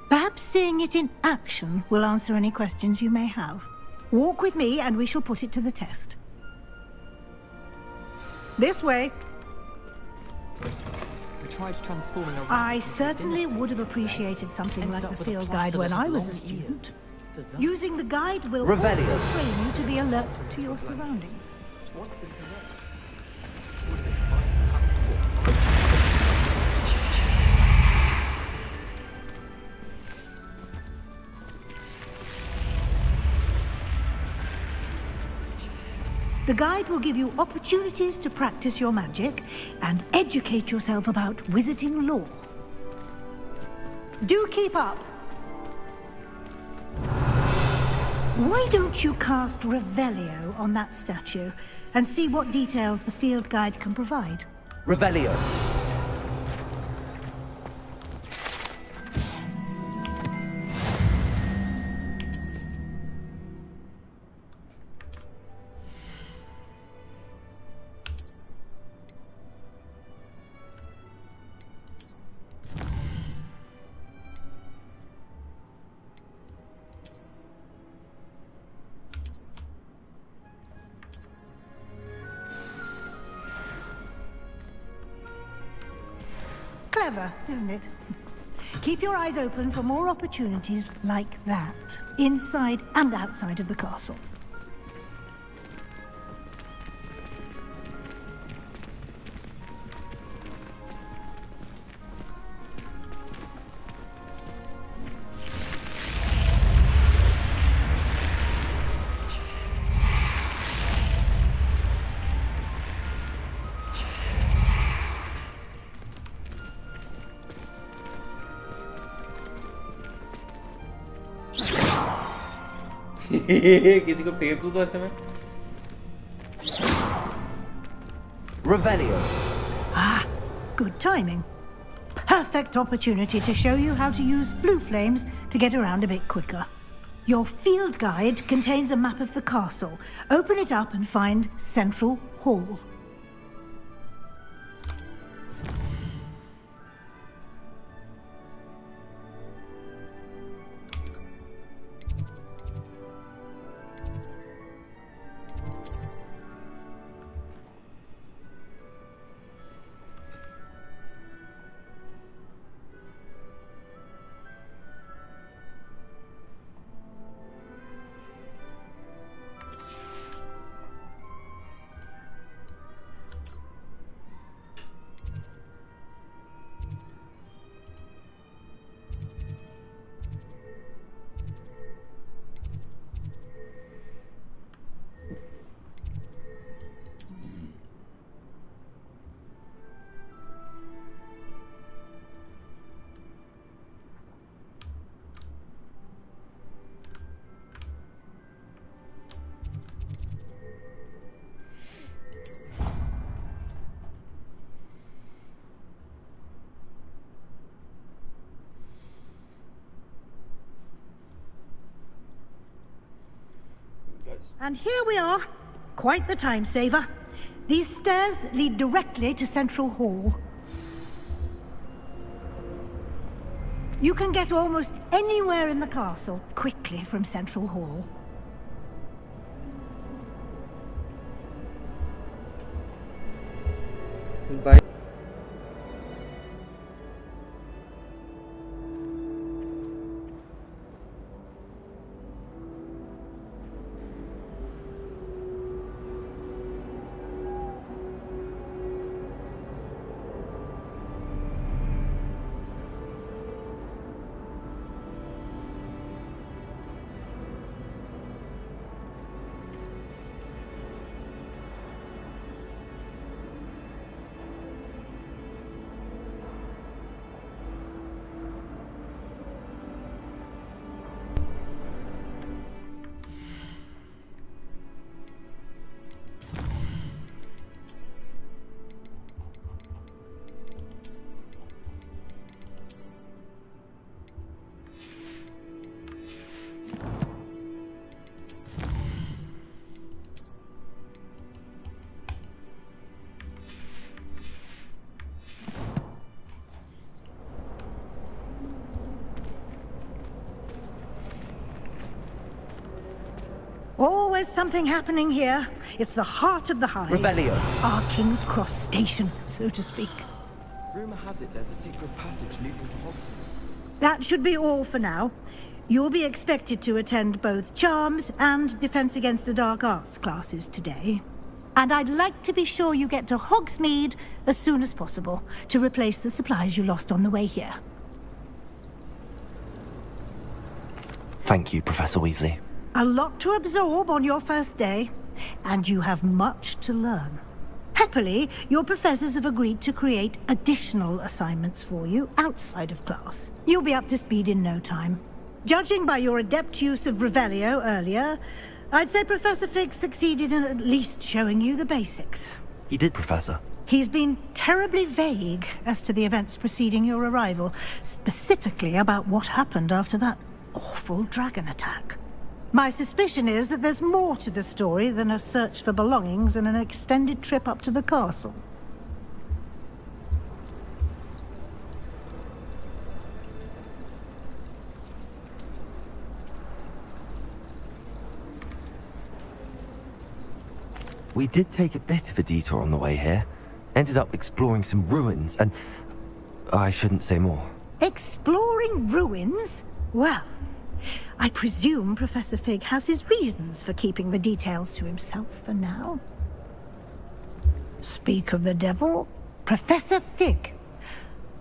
Perhaps seeing it in action will answer any questions you may have. Walk with me and we shall put it to the test. This way. We tried transforming a I certainly would have appreciated something like the field guide when I was a student. Using the guide will also Revelio. train you to be alert to your surroundings. The guide will give you opportunities to practice your magic and educate yourself about wizarding lore. Do keep up! Why don't you cast Revelio on that statue and see what details the field guide can provide? Revelio. Clever, isn't it? Keep your eyes open for more opportunities like that, inside and outside of the castle. किसी को tape दूं तो ऐसे में Revelio. Ah, good timing. perfect opportunity to show you how to use flue flames to get around a bit quicker. Your field guide contains a map of the castle. Open it up and find Central Hall. And here we are. Quite the time saver. These stairs lead directly to Central Hall. You can get almost anywhere in the castle quickly from Central Hall. Bye. Always something happening here. It's the heart of the hive. Revelio. Our King's Cross station, so to speak. Rumor has it there's a secret passage leading to Hogwarts. That should be all for now. You'll be expected to attend both Charms and Defense Against the Dark Arts classes today. And I'd like to be sure you get to Hogsmeade as soon as possible to replace the supplies you lost on the way here. Thank you, Professor Weasley. A lot to absorb on your first day, and you have much to learn. Happily, your professors have agreed to create additional assignments for you outside of class. You'll be up to speed in no time. Judging by your adept use of Revelio earlier, I'd say Professor Fig succeeded in at least showing you the basics. He did, Professor. He's been terribly vague as to the events preceding your arrival, specifically about what happened after that awful dragon attack. My suspicion is that there's more to the story than a search for belongings and an extended trip up to the castle. We did take a bit of a detour on the way here. Ended up exploring some ruins and... I shouldn't say more. Exploring ruins? Well, I presume Professor Fig has his reasons for keeping the details to himself for now. Speak of the devil, Professor Fig.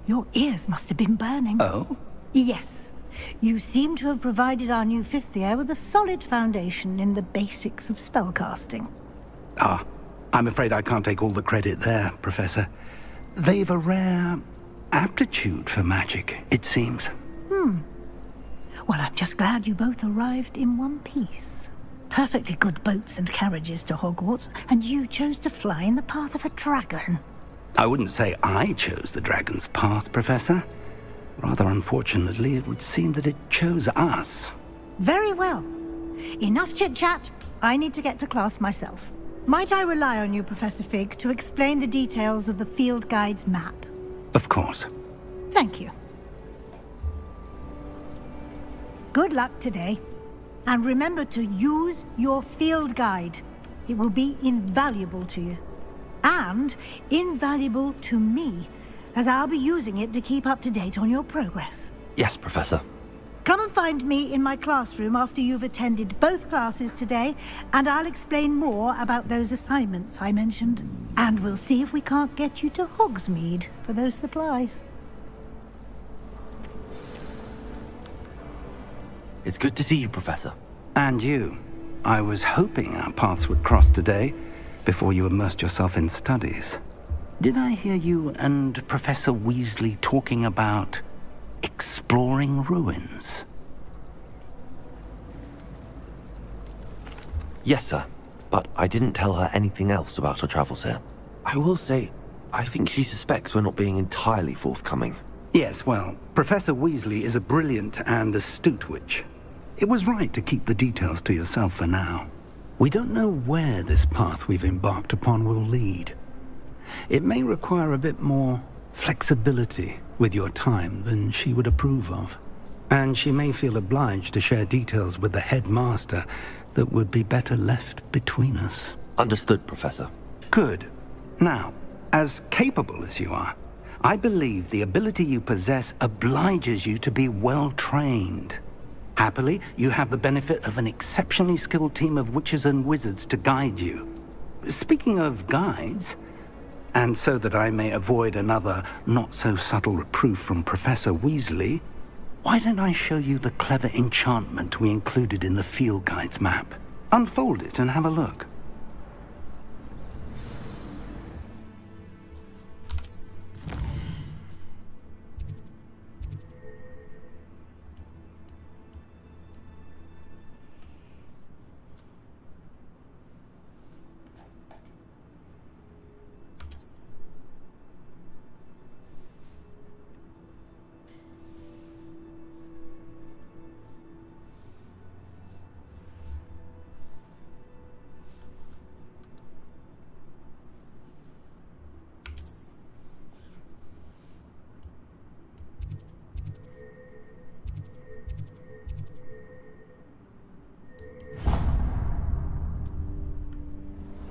Your ears must have been burning. Oh? Yes. You seem to have provided our new fifth year with a solid foundation in the basics of spellcasting. Ah, I'm afraid I can't take all the credit there, Professor. They've a rare aptitude for magic, it seems. Well, I'm just glad you both arrived in one piece. Perfectly good boats and carriages to Hogwarts, and you chose to fly in the path of a dragon. I wouldn't say I chose the dragon's path, Professor. Rather unfortunately, it would seem that it chose us. Very well. Enough chit-chat. I need to get to class myself. Might I rely on you, Professor Fig, to explain the details of the field guide's map? Of course. Thank you. Good luck today. And remember to use your field guide. It will be invaluable to you. And invaluable to me, as I'll be using it to keep up to date on your progress. Yes, Professor. Come and find me in my classroom after you've attended both classes today, and I'll explain more about those assignments I mentioned. And we'll see if we can't get you to Hogsmeade for those supplies. It's good to see you, Professor. And you. I was hoping our paths would cross today, before you immersed yourself in studies. Did I hear you and Professor Weasley talking about exploring ruins? Yes, sir. But I didn't tell her anything else about her travels here. I will say, I think she suspects we're not being entirely forthcoming. Yes, well, Professor Weasley is a brilliant and astute witch. It was right to keep the details to yourself for now. We don't know where this path we've embarked upon will lead. It may require a bit more flexibility with your time than she would approve of. And she may feel obliged to share details with the headmaster that would be better left between us. Understood, Professor. Good. Now, as capable as you are, I believe the ability you possess obliges you to be well-trained. Happily, you have the benefit of an exceptionally skilled team of witches and wizards to guide you. Speaking of guides, and so that I may avoid another not-so-subtle reproof from Professor Weasley, why don't I show you the clever enchantment we included in the field guide's map? Unfold it and have a look.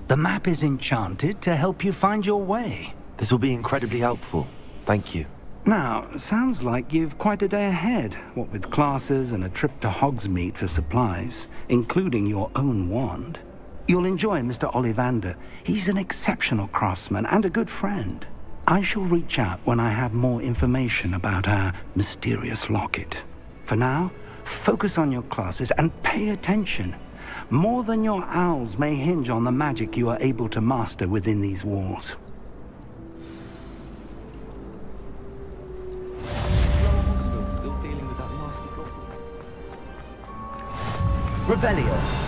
The map is enchanted to help you find your way. This will be incredibly helpful. Thank you. Now, sounds like you've quite a day ahead, what with classes and a trip to Hogsmeade for supplies, including your own wand. You'll enjoy Mr. Ollivander. He's an exceptional craftsman and a good friend. I shall reach out when I have more information about our mysterious locket. For now, focus on your classes and pay attention. More than your owls may hinge on the magic you are able to master within these walls. Still dealing with that nasty goblin. Revelio.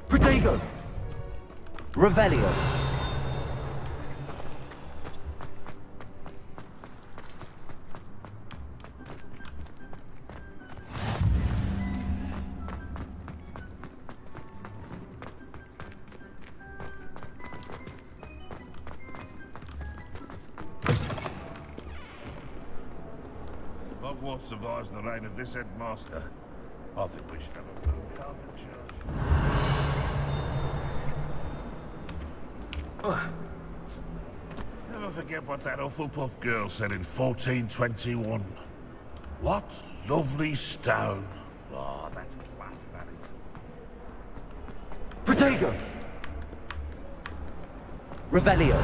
Protego! Revelio. Hogwarts survives the reign of this headmaster. I think we should have a blue health insurance. Never forget what that Hufflepuff girl said in 1421. What lovely stone. Oh, that's class, that is. Protego! Revelio.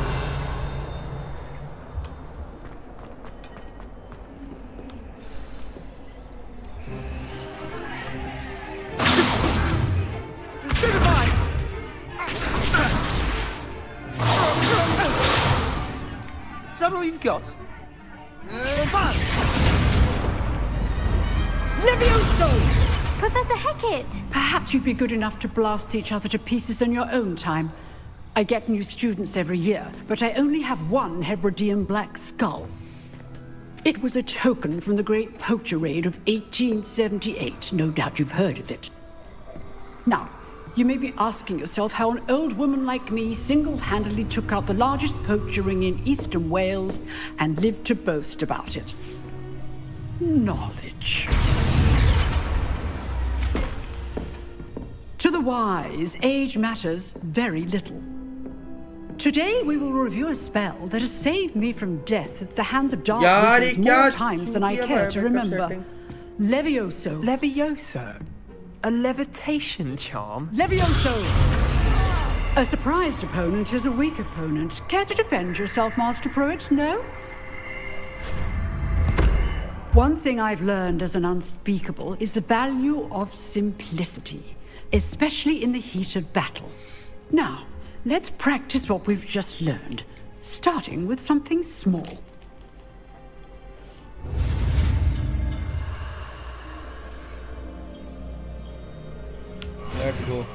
Is that all you've got? Levioso! Professor Hecat! Perhaps you'd be good enough to blast each other to pieces in your own time. I get new students every year, but I only have one Hebridean black skull. It was a token from the Great Poacher Raid of 1878. No doubt you've heard of it. Now, you may be asking yourself how an old woman like me single-handedly took out the largest poacher ring in eastern Wales and lived to boast about it. Knowledge. To the wise, age matters very little. Today we will review a spell that has saved me from death at the hands of dark wizards more times than I care to remember. Levioso. Levioso? A levitation charm? Levioso! A surprised opponent is a weak opponent. Care to defend yourself, Master Pruitt? No? One thing I've learned as an unspeakable is the value of simplicity, especially in the heat of battle. Now, let's practice what we've just learned, starting with something small. Let's go.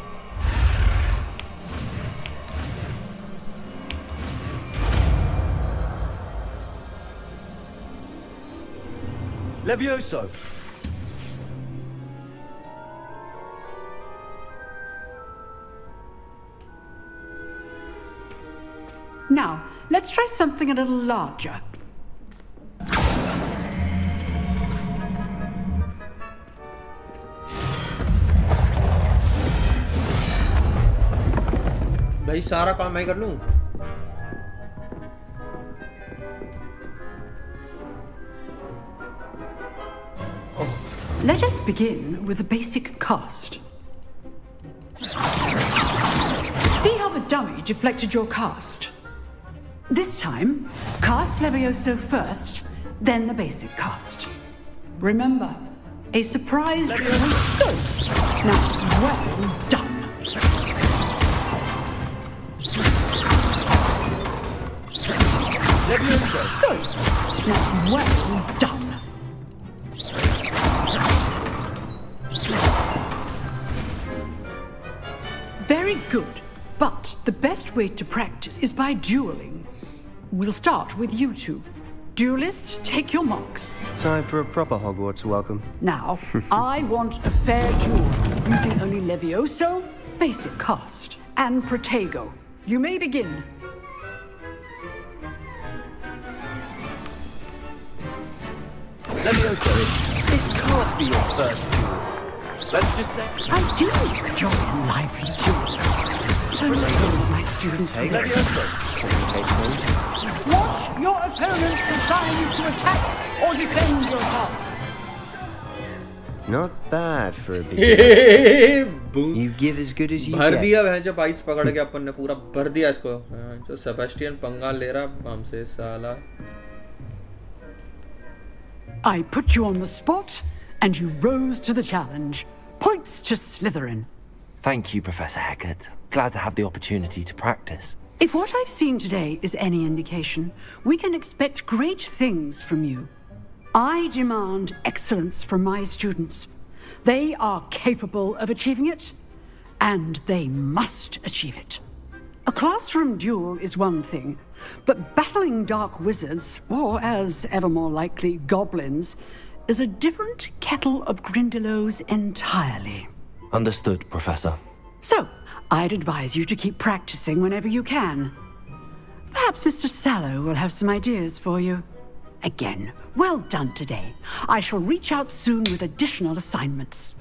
Levioso! Now, let's try something a little larger. भाई सारा काम मैं कर लूं? Let us begin with the basic cast. See how the dummy deflected your cast? This time, cast Levioso first, then the basic cast. Remember, a surprise... Good! Now, well done. Levioso! Good! Now, well done. Very good. But the best way to practice is by dueling. We'll start with you two. Duelists, take your marks. Time for a proper Hogwarts welcome. Now, I want a fair duel, using only Levioso, basic cast, and Protego. You may begin. Levioso, this can't be your first duel. Let's just say... I do enjoy a lively duel. Don't hold my students for Levioso. Watch your opponent decide to attack or defend yourself. Not bad for a beginner. You give as good as you भर get. दिया वह जो 22 पकड़ के अपन ने पूरा भर दिया इसको जो सेबेस्टियन पंगा ले रहा हमसे साला I put you on the spot, and you rose to the challenge. Points to Slytherin. Thank you, Professor Hecat. Glad to have the opportunity to practice. If what I've seen today is any indication, we can expect great things from you. I demand excellence from my students. They are capable of achieving it, and they must achieve it. A classroom duel is one thing, but battling dark wizards, or as ever more likely, goblins, is a different kettle of Grindylows entirely. Understood, Professor. So, I'd advise you to keep practicing whenever you can. Perhaps Mr. Sallow will have some ideas for you. Again, well done today. I shall reach out soon with additional assignments.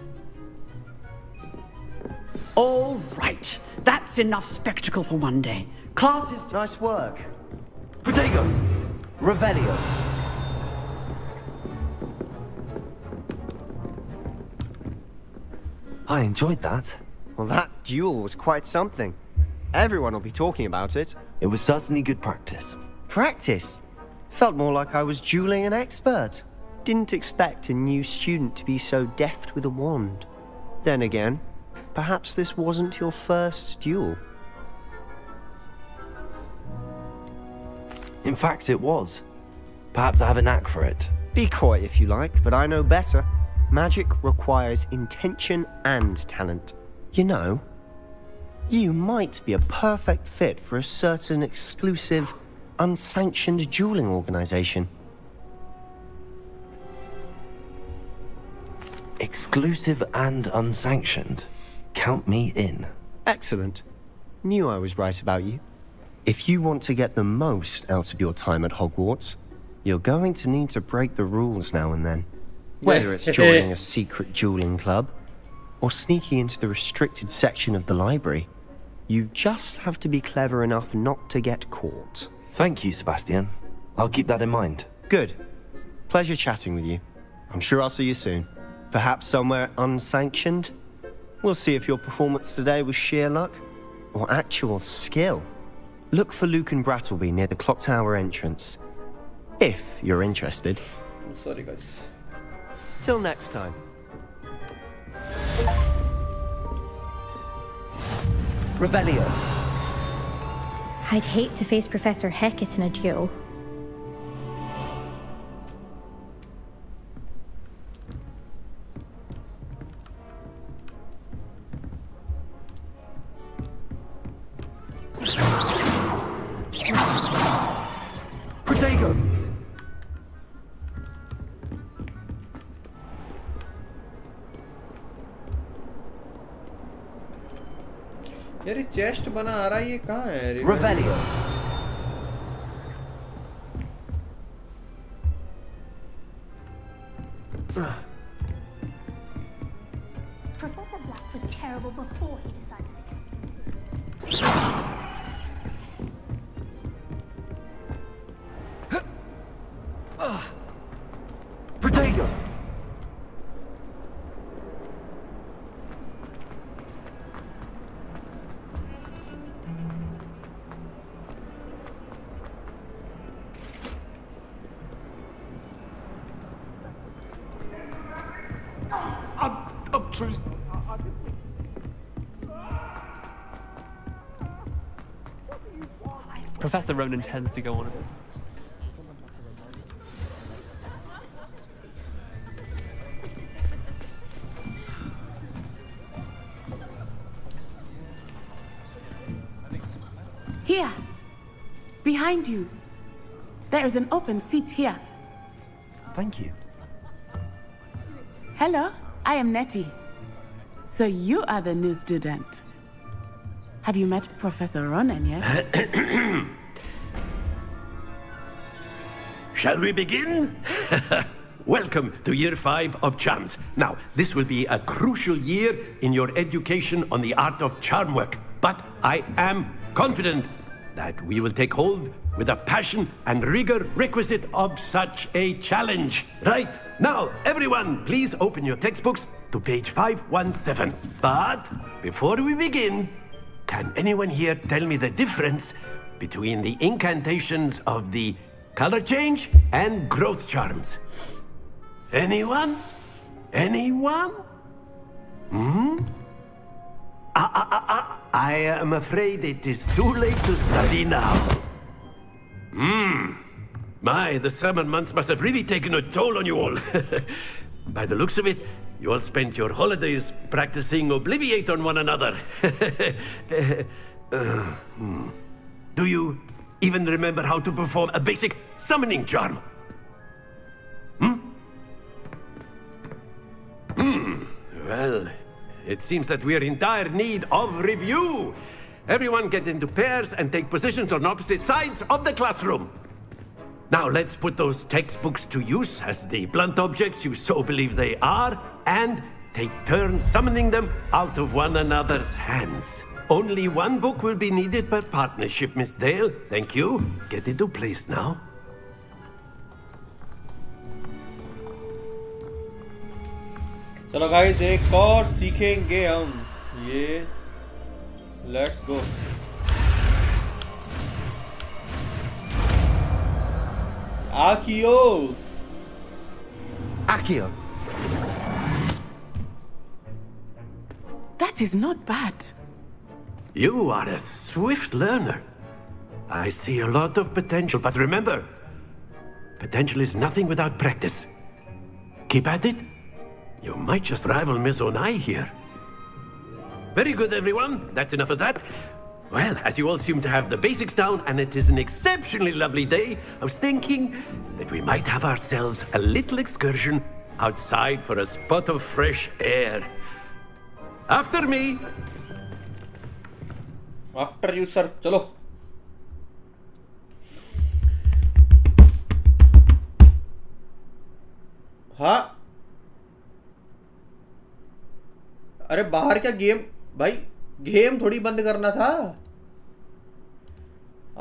All right, that's enough spectacle for one day. Class is... Nice work. Protego! Revelio! I enjoyed that. Well, that duel was quite something. Everyone will be talking about it. It was certainly good practice. Practice? Felt more like I was dueling an expert. Didn't expect a new student to be so deft with a wand. Then again, perhaps this wasn't your first duel. In fact, it was. Perhaps I have a knack for it. Be coy if you like, but I know better. Magic requires intention and talent. You know, you might be a perfect fit for a certain exclusive, unsanctioned dueling organization. Exclusive and unsanctioned. Count me in. Excellent. Knew I was right about you. If you want to get the most out of your time at Hogwarts, you're going to need to break the rules now and then. Whether it's joining a secret dueling club, or sneaking into the restricted section of the library, you just have to be clever enough not to get caught. Thank you, Sebastian. I'll keep that in mind. Good. Pleasure chatting with you. I'm sure I'll see you soon. Perhaps somewhere unsanctioned? We'll see if your performance today was sheer luck, or actual skill. Look for Luke and Brattleby near the clock tower entrance. If you're interested. I'm sorry, guys. Till next time. Revelio. I'd hate to face Professor Hecat in a duel. Protego! यार ये chest बना आ रहा है ये कहाँ है Revelio. Professor Black was terrible before he decided Protego! I'm true. Professor Ronan tends to go on a bit. Here, behind you. There is an open seat here. Thank you. Hello, I am Nettie. So you are the new student. Have you met Professor Ronan yet? Shall we begin? Welcome to Year 5 of Charms. Now, this will be a crucial year in your education on the art of charm work, but I am confident that we will take hold with the passion and rigor requisite of such a challenge. Right, now, everyone, please open your textbooks to page 517. But before we begin, can anyone here tell me the difference between the incantations of the color change and growth charms? Anyone? Anyone? I am afraid it is too late to study now. My, the summer months must have really taken a toll on you all. By the looks of it, you all spent your holidays practicing Obliviate on one another. Do you even remember how to perform a basic summoning charm? Well, it seems that we are in dire need of review. Everyone get into pairs and take positions on opposite sides of the classroom. Now let's put those textbooks to use as the blunt objects you so believe they are, and take turns summoning them out of one another's hands. Only one book will be needed per partnership, Miss Dale. Thank you. Get into place now. चलो guys एक और सीखेंगे हम ये let's go Akios Accio. That is not bad. You are a swift learner. I see a lot of potential, but remember, potential is nothing without practice. Keep at it. You might just rival Miss Onai here. Very good, everyone. That's enough of that. Well, as you all seem to have the basics down, and it is an exceptionally lovely day, I was thinking that we might have ourselves a little excursion outside for a spot of fresh air. After me. After you, sir. Chalo. हाँ अरे बाहर क्या game भाई game थोड़ी बंद करना था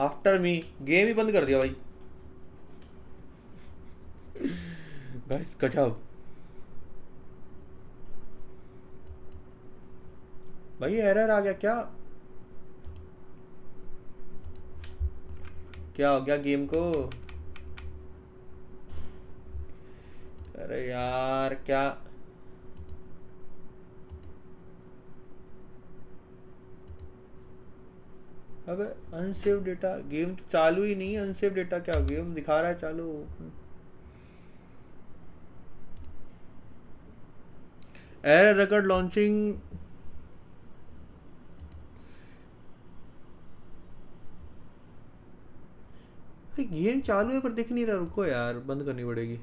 after me game ही बंद कर दिया भाई गाइस कचाओ भाई एरर आ गया क्या हो गया गेम को अरे यार क्या अबे अनसेव डेटा गेम तो चालू ही नहीं है अनसेव डेटा क्या गेम दिखा रहा है चालू एरर रिकॉर्ड लॉन्चिंग गेम चालू है पर दिख नहीं रहा रुको यार बंद करनी पड़ेगी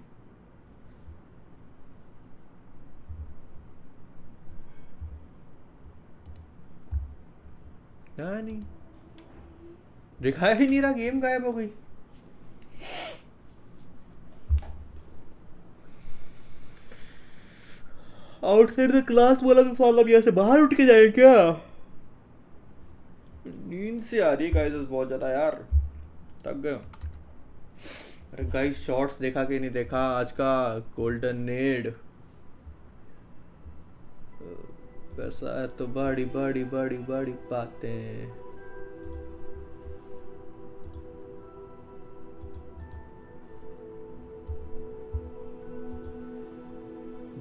नहीं दिखाया ही नहीं रहा गेम गायब हो गई आउटसाइड द क्लास बोला तो साला अब यहाँ से बाहर उठ के जाए क्या नींद से आ रही है गाइस बहुत ज्यादा यार थक गए अरे गाइस शॉर्ट्स देखा कि नहीं देखा आज का गोल्डन नेड पैसा है तो बड़ी बड़ी बड़ी बड़ी बातें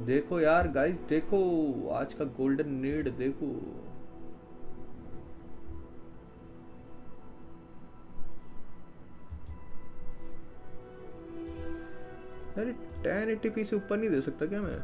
देखो यार गाइस देखो आज का गोल्डन नीड देखो अरे 1080p से ऊपर नहीं दे सकता क्या मैं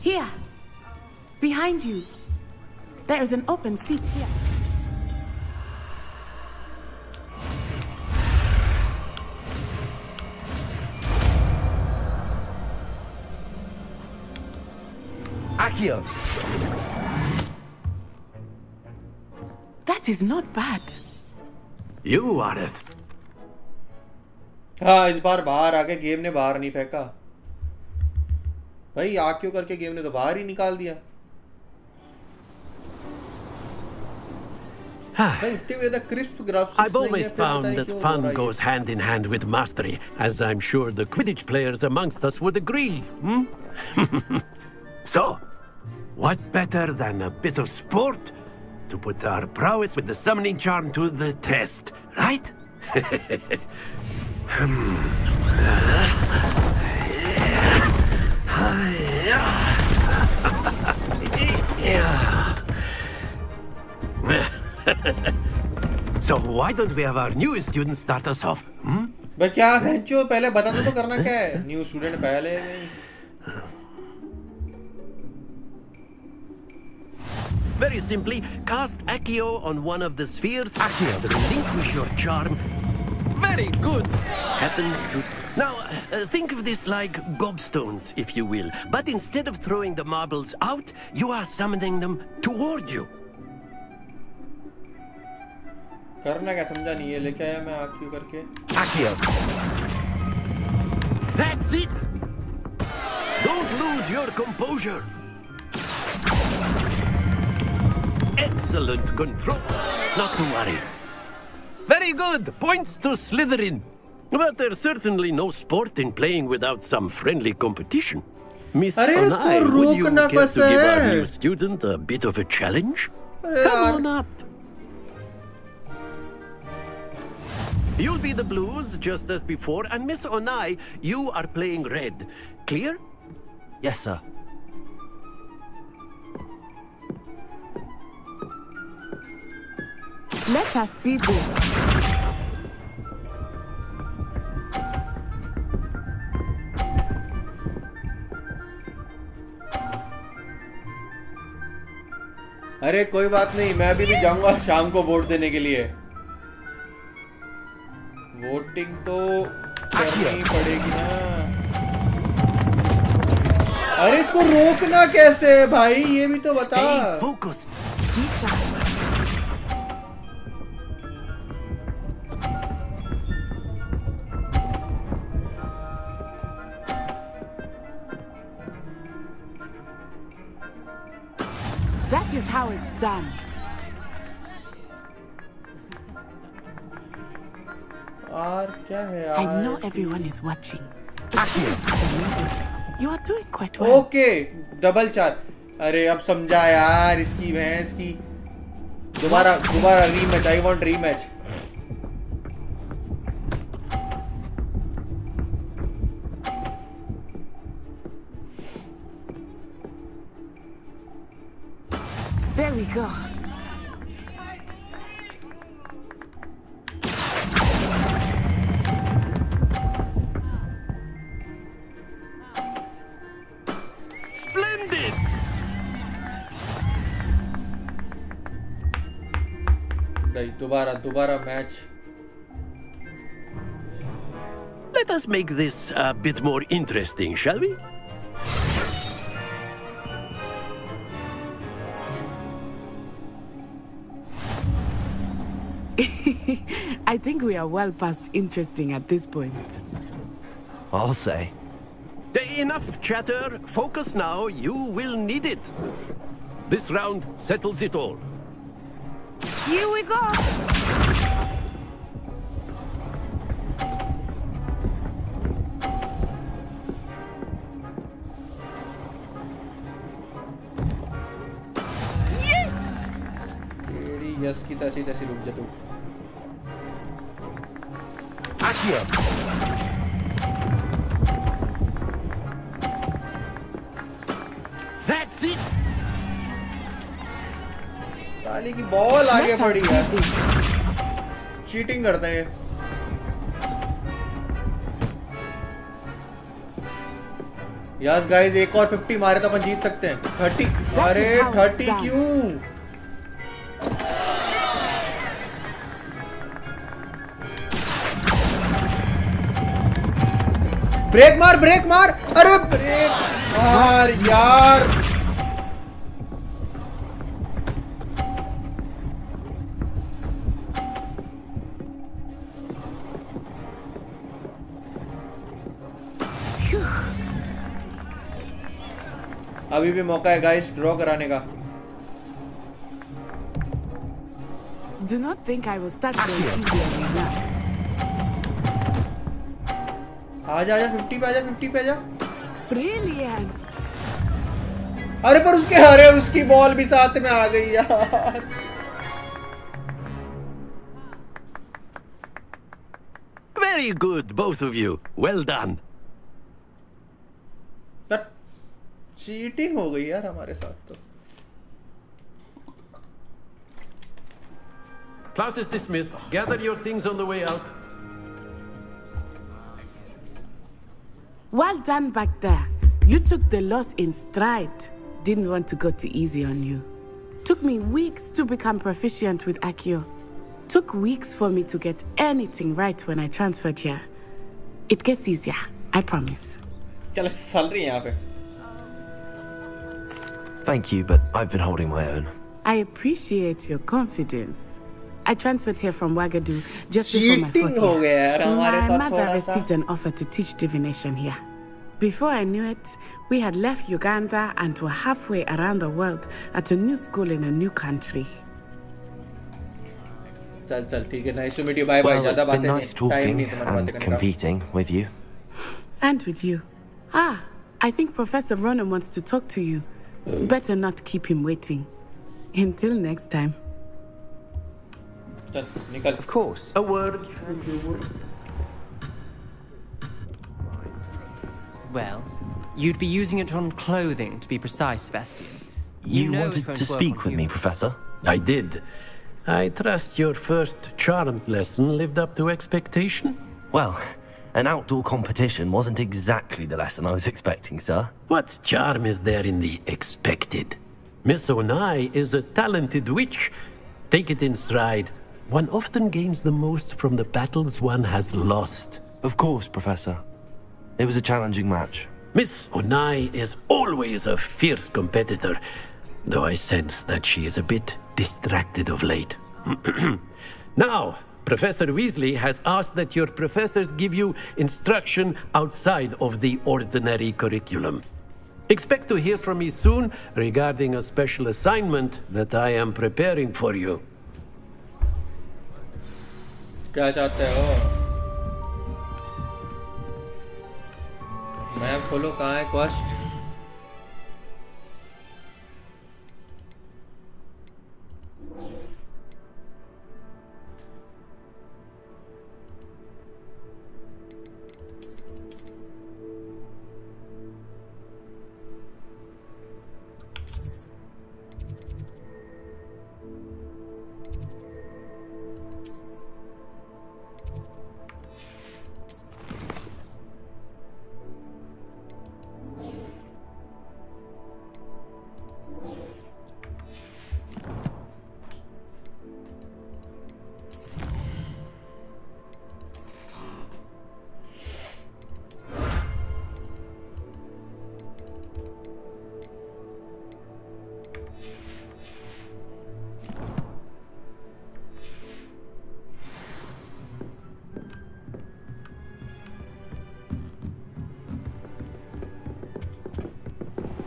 Here, behind you. There is an open seat here. Accio. That is not bad. You are a... हाँ इस बार बाहर आके गेम ने बाहर नहीं फेंका भाई आ क्यों करके गेम ने तो बाहर ही निकाल दिया I've always found that fun goes hand in hand with mastery, as I'm sure the Quidditch players amongst us would agree. So, what better than a bit of sport to put our prowess with the summoning charm to the test, right? So why don't we have our new student start us off? भाई क्या भेंचो पहले बता दो तो करना क्या है new student पहले Very simply, cast Accio on one of the spheres. Accio, relinquish your charm. Very good. Happens to... Now, think of this like gobstones, if you will. But instead of throwing the marbles out, you are summoning them toward you. करना क्या समझा नहीं है लेके आया मैं आक्यू करके Accio. That's it. Don't lose your composure. Excellent control. Not to worry. Very good. Points to Slytherin. But there's certainly no sport in playing without some friendly competition. Miss Onai, would you care to give our new student a bit of a challenge? Come on up. You'll be the blues, just as before, and Miss Onai, you are playing red. Clear? Yes, sir. Let us see this. अरे कोई बात नहीं, मैं अभी भी जाऊंगा शाम को वोट देने के लिए। वोटिंग तो करनी पड़ेगी ना। अरे इसको रोकना कैसे है भाई, ये भी तो बता। That is how it's done. और क्या है यार? I know everyone is watching. You are doing quite well. Okay, double 4। अरे अब समझा यार इसकी भैंस की। दोबारा rematch. I want rematch. There we go. Splendid! दोबारा match. Let us make this a bit more interesting, shall we? I think we are well past interesting at this point. I'll say. Enough chatter. Focus now. You will need it. This round settles it all. Here we go. Yes की तैसी रुक जा तू। Accio. That's it. साली की ball आगे पड़ी है। चीटिंग करते हैं। यस गाइस, एक और 50 मारे तो अपन जीत सकते हैं। 30। अरे 30 क्यों? ब्रेक मार। अरे ब्रेक मार यार। अभी भी मौका है गाइस ड्रॉ कराने का। Do not think I will start very easy now. आजा 50 पे आजा। Brilliant. अरे पर उसकी बॉल भी साथ में आ गई यार। Very good, both of you. Well done. Cheating हो गई यार हमारे साथ तो। Class is dismissed. Gather your things on the way out. Well done back there. You took the loss in stride. Didn't want to go too easy on you. Took me weeks to become proficient with Accio. Took weeks for me to get anything right when I transferred here. It gets easier, I promise. चलो चल रही है यहाँ पे. Thank you, but I've been holding my own. I appreciate your confidence. I transferred here from Wagadu just before my Cheating fourth हो year. गया यार हमारे My साथ mother थोड़ा सा. received an offer to teach divination here. Before I knew it, we had left Uganda and were halfway around the world at a new school in a new country. चल चल ठीक है. Nice to meet you. Bye bye. Well, ज़्यादा it's been बातें nice नहीं. Time talking नहीं तुम्हारे बातें and करने का. competing with you. And with you. Ah, I think Professor Ronan wants to talk to you. Better not keep him waiting. Until next time. चल निकल. Of course. A word. Well, you'd be using it on clothing, to be precise, Sebastian. You know wanted it's going to to work speak on with me, you. Professor? I did. I trust your first charms lesson lived up to expectation? Well, an outdoor competition wasn't exactly the lesson I was expecting, sir. What charm is there in the expected? Miss Onai is a talented witch. Take it in stride. One often gains the most from the battles one has lost. Of course, Professor. It was a challenging match. Miss Onai is always a fierce competitor, though I sense that she is a bit distracted of late. Now, Professor Weasley has asked that your professors give you instruction outside of the ordinary curriculum. Expect to hear from me soon regarding a special assignment that I am preparing for you. क्या चाहते हो? Ma'am खोलो कहाँ है quest?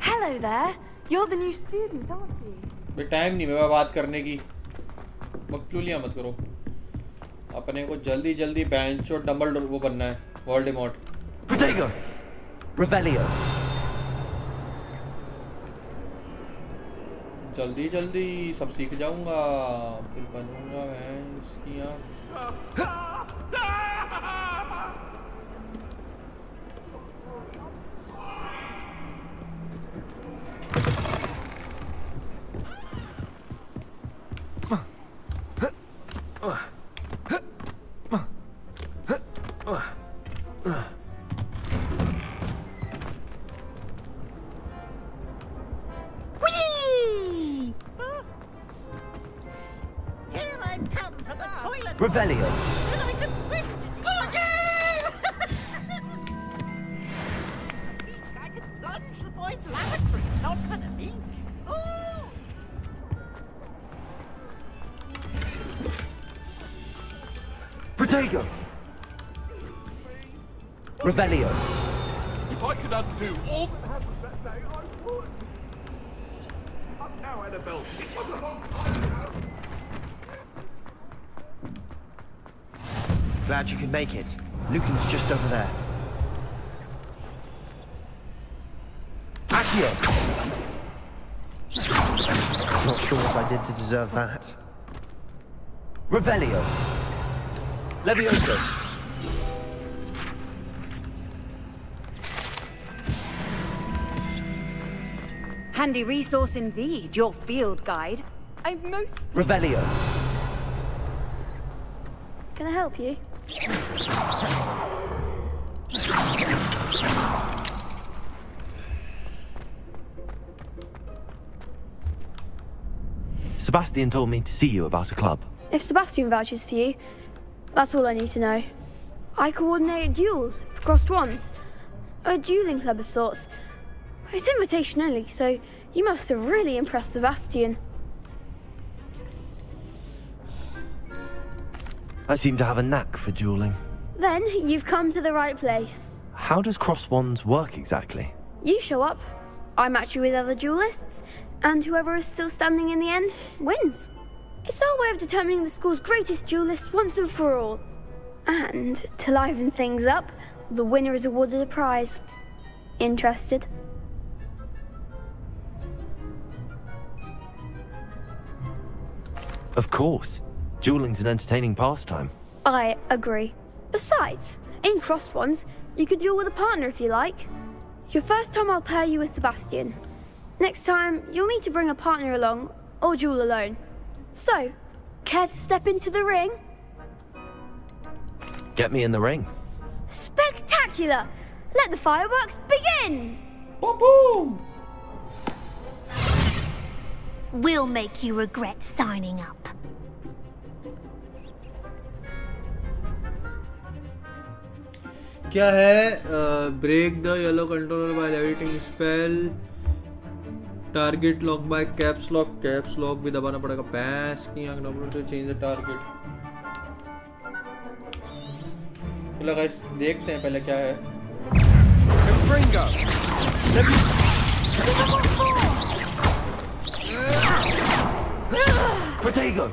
Hello there. You're the new student, aren't you? बे time नहीं मेरे बात करने की. बकचोदियाँ मत करो. अपने को जल्दी जल्दी बेंच और डंबलडोर वो बनना है. वोल्डेमॉर्ट. Protego! Revelio! जल्दी जल्दी सब सीख जाऊंगा. फिर बनूंगा बेंच की आँख. Whee! Here I come from the toilet. Revelio! And I can swim. Again! I can plunge the boys' lavatory, not for the beach. Ooh! Protego! Revelio! If I could undo all that happened that day, I would. Now, Annabelle, it was a long time ago. Glad you could make it. Lucan's just over there. Accio! Not sure what I did to deserve that. Revelio! Levioso! Handy resource indeed, your field guide. I'm most... Revelio! Can I help you? Sebastian told me to see you about a club. If Sebastian vouches for you, that's all I need to know. I coordinate duels for crossed wands. A dueling club of sorts. It's invitation only, so you must have really impressed Sebastian. I seem to have a knack for dueling. Then you've come to the right place. How does cross wands work exactly? You show up, I match you with other duelists, and whoever is still standing in the end wins. It's our way of determining the school's greatest duelist once and for all. And to liven things up, the winner is awarded a prize. Interested? Of course. Dueling's an entertaining pastime. I agree. Besides, in crossed ones, you could duel with a partner if you like. Your first time I'll pair you with Sebastian. Next time, you'll need to bring a partner along, or duel alone. So, care to step into the ring? Get me in the ring. Spectacular! Let the fireworks begin! Boom boom! We'll make you regret signing up. क्या है break the yellow controller by levitating spell target lock by caps lock भी दबाना पड़ेगा पैस की आंख double to change the target चलो guys देखते हैं पहले क्या है Protego!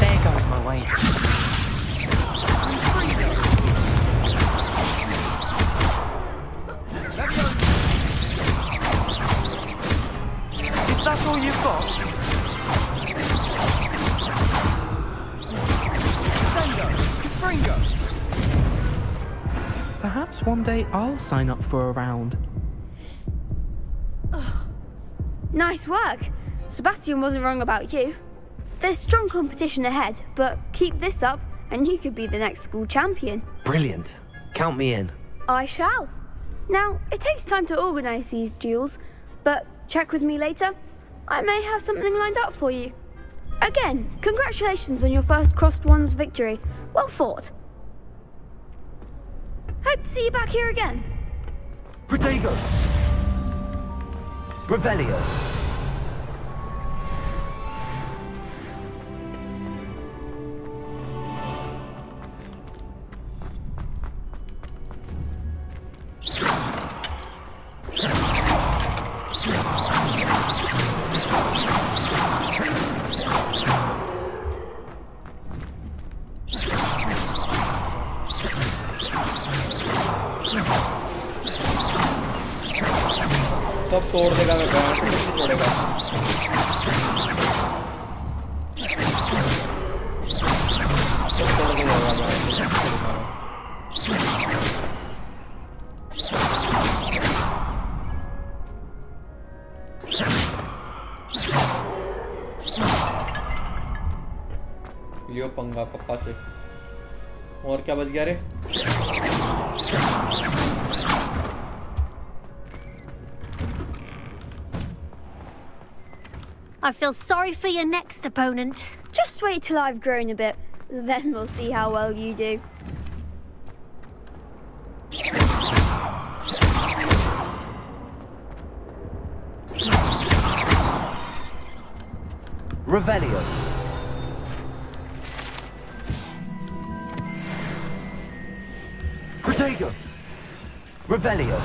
There goes my wager. If that's all you've got. Sendo, Fringo. Perhaps one day I'll sign up for a round. Nice work. Sebastian wasn't wrong about you. There's strong competition ahead, but keep this up and you could be the next school champion. Brilliant. Count me in. I shall. Now, it takes time to organise these duels, but check with me later. I may have something lined up for you. Again, congratulations on your first crossed wands victory. Well fought. Hope to see you back here again. Protego! Revelio! सब तोड़ देगा मैं band नहीं तोड़ेगा सब तोड़ के जाएगा लियो पंगा पप्पा से और क्या बच गया रे I feel sorry for your next opponent. Just wait till I've grown a bit. Then we'll see how well you do. Revelio. Protego. Revelio.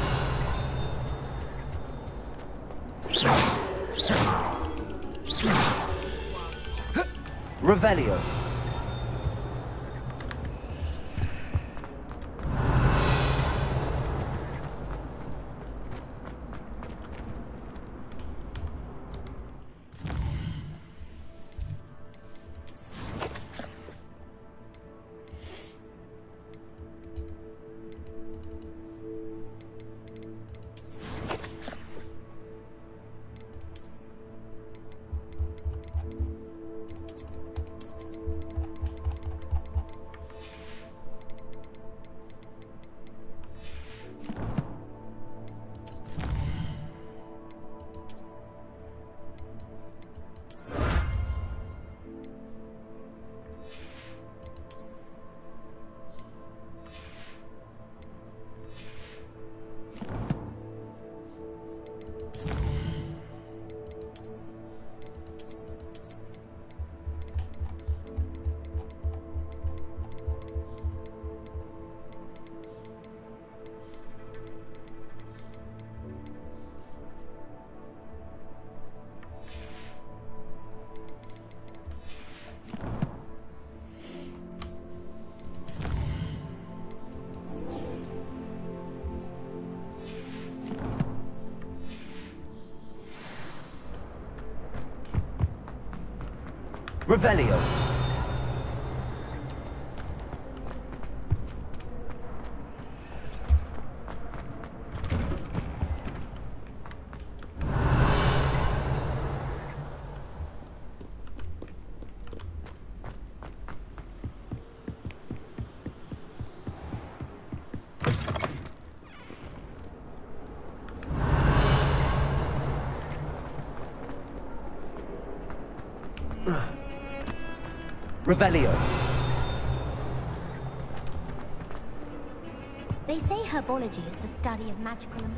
Revelio. Revelio. Revelio. They say herbology is the study of magical and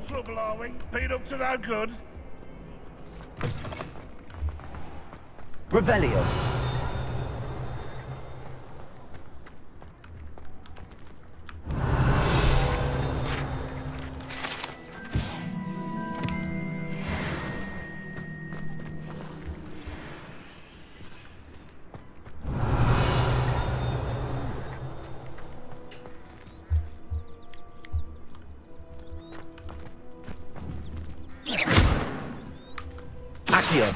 trouble, are we? Been up to no good? Revelio. Accio.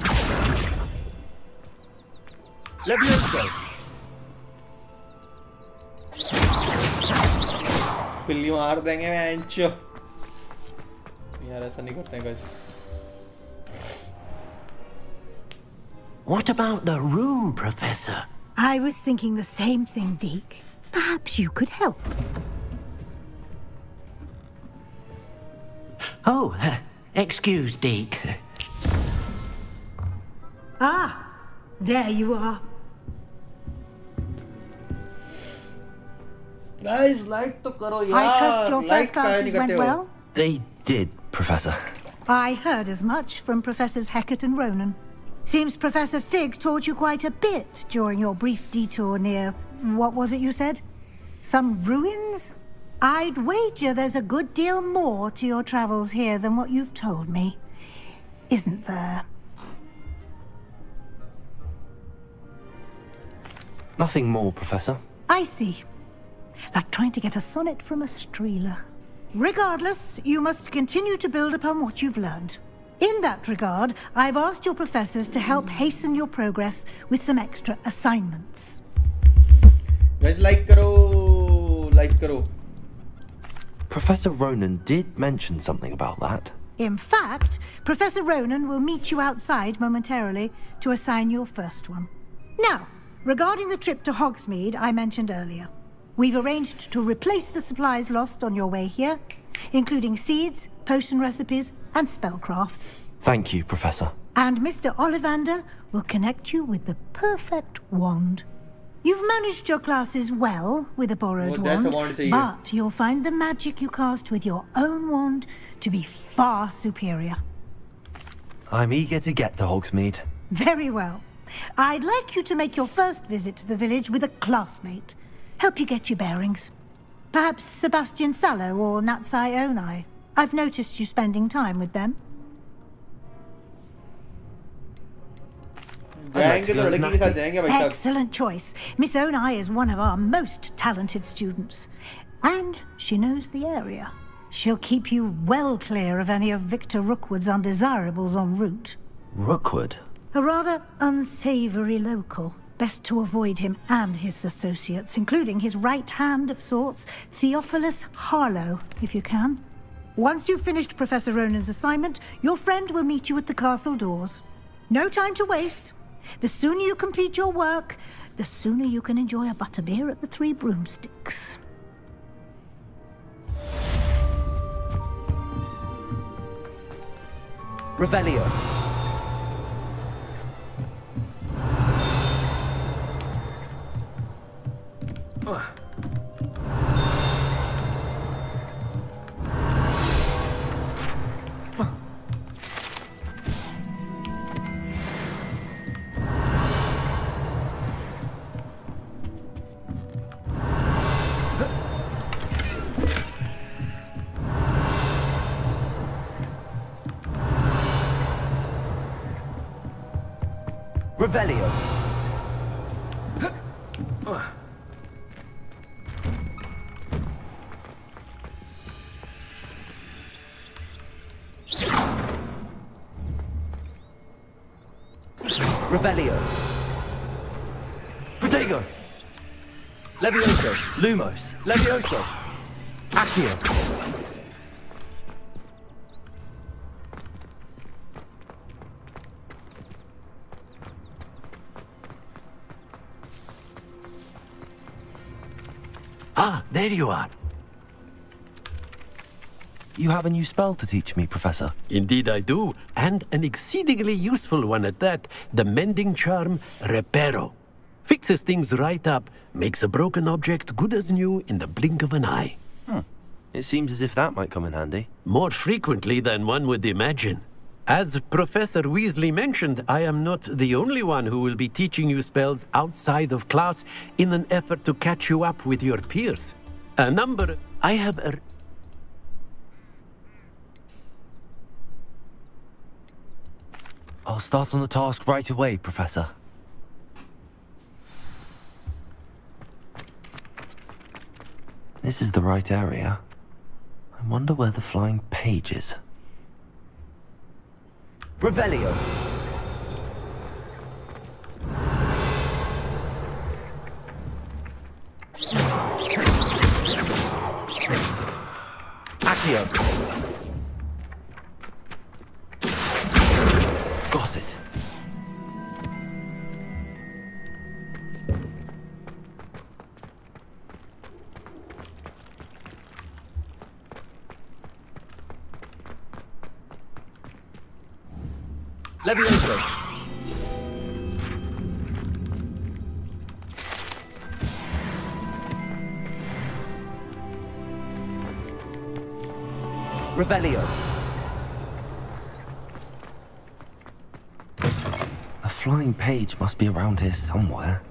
Levioso. पिल्ली मार देंगे बेंचो यार ऐसा नहीं करते हैं guys. What about the room, Professor? I was thinking the same thing, Deke. Perhaps you could help. Oh, excuse, Deke. Ah, there you are. Guys, like तो करो यार. I trust your like first classes went well? They did, Professor. I heard as much from Professors Hecat and Ronan. Seems Professor Fig taught you quite a bit during your brief detour near... what was it you said? Some ruins? I'd wager there's a good deal more to your travels here than what you've told me. Isn't there? Nothing more, Professor. I see. Like trying to get a sonnet from a streeler. Regardless, you must continue to build upon what you've learned. In that regard, I've asked your professors to help hasten your progress with some extra assignments. Guys, like karo. Professor Ronan did mention something about that. In fact, Professor Ronan will meet you outside momentarily to assign your first one. Now, regarding the trip to Hogsmeade I mentioned earlier, we've arranged to replace the supplies lost on your way here, including seeds, potion recipes, and spellcrafts. Thank you, Professor. And Mr. Ollivander will connect you with the perfect wand. You've managed your classes well with a borrowed wand, but you'll find the magic you cast with your own wand to be far superior. I'm eager to get to Hogsmeade. Very well. I'd like you to make your first visit to the village with a classmate. Help you get your bearings. Perhaps Sebastian Sallow or Natsai Onai. I've noticed you spending time with them. Excellent choice. Miss Onai is one of our most talented students. And she knows the area. She'll keep you well clear of any of Victor Rookwood's undesirables en route. Rookwood? A rather unsavory local. Best to avoid him and his associates, including his right hand of sorts, Theophilus Harlow, if you can. Once you've finished Professor Ronan's assignment, your friend will meet you at the castle doors. No time to waste. The sooner you complete your work, the sooner you can enjoy a butterbeer at the Three Broomsticks. Revelio. Revelio. Revelio. Protego! Levioso! Lumos! Levioso! Accio! Ah, there you are. You have a new spell to teach me, Professor. Indeed I do, and an exceedingly useful one at that. The mending charm, Reparo. Fixes things right up, makes a broken object good as new in the blink of an eye. It seems as if that might come in handy. More frequently than one would imagine. As Professor Weasley mentioned, I am not the only one who will be teaching you spells outside of class in an effort to catch you up with your peers. I have a... I'll start on the task right away, Professor. This is the right area. I wonder where the flying page is. Revelio. Accio. Got it. Levioso. Revelio. A flying page must be around here somewhere.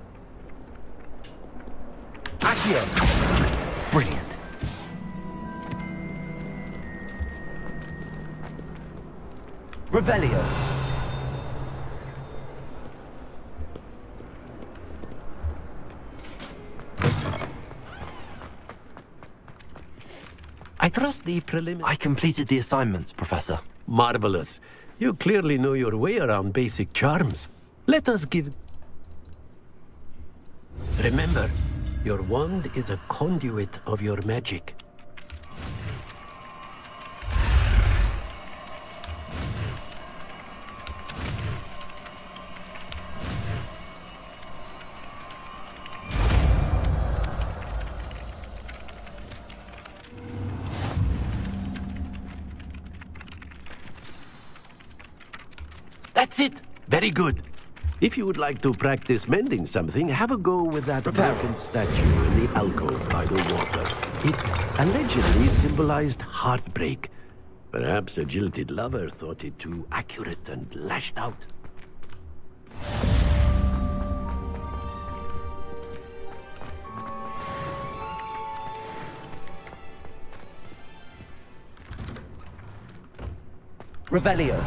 Accio. Brilliant. Revelio. I trust the I completed the assignments, Professor. Marvelous. You clearly know your way around basic charms. Let us give... Remember, your wand is a conduit of your magic. That's it! Very good. If you would like to practice mending something, have a go with that broken statue in the alcove by the water. It allegedly symbolized heartbreak. Perhaps a jilted lover thought it too accurate and lashed out. Revelio.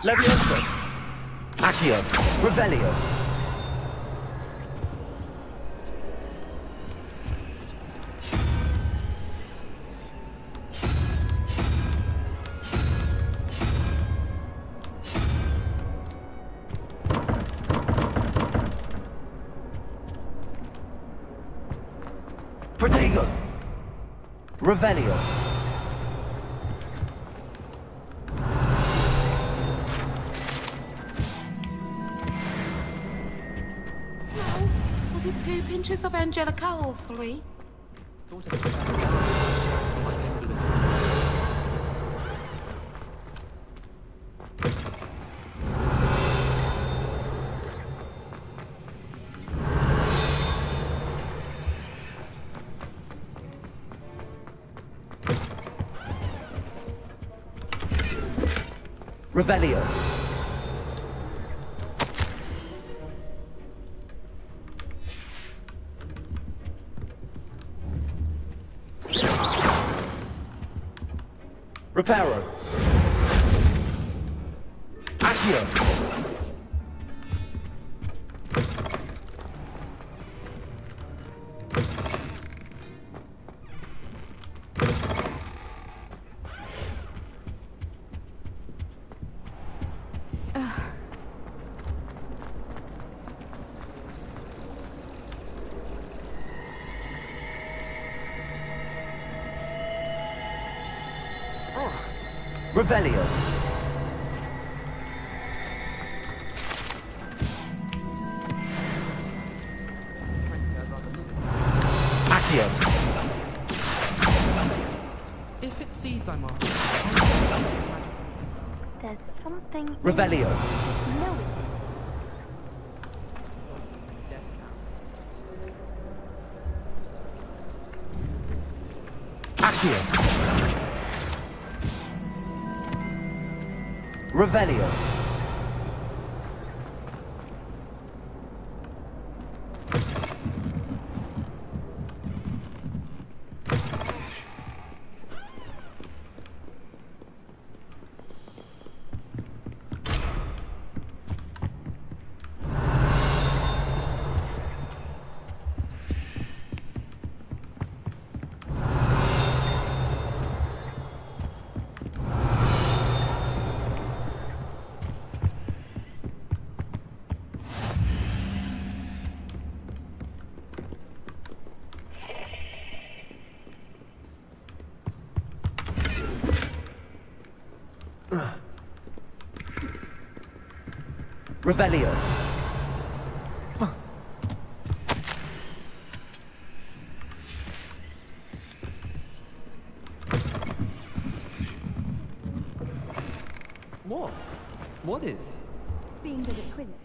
Levioso. Accio. Revelio. Protego. Revelio. Is it 2 pinches of Angelica or 3? Revelio. Reparo. Accio. Revelio. Accio. If it seeds, I'm off. There's something. Revelio. Just know it. Accio. Revelio. Revelio. What? What is? Being good at Quidditch.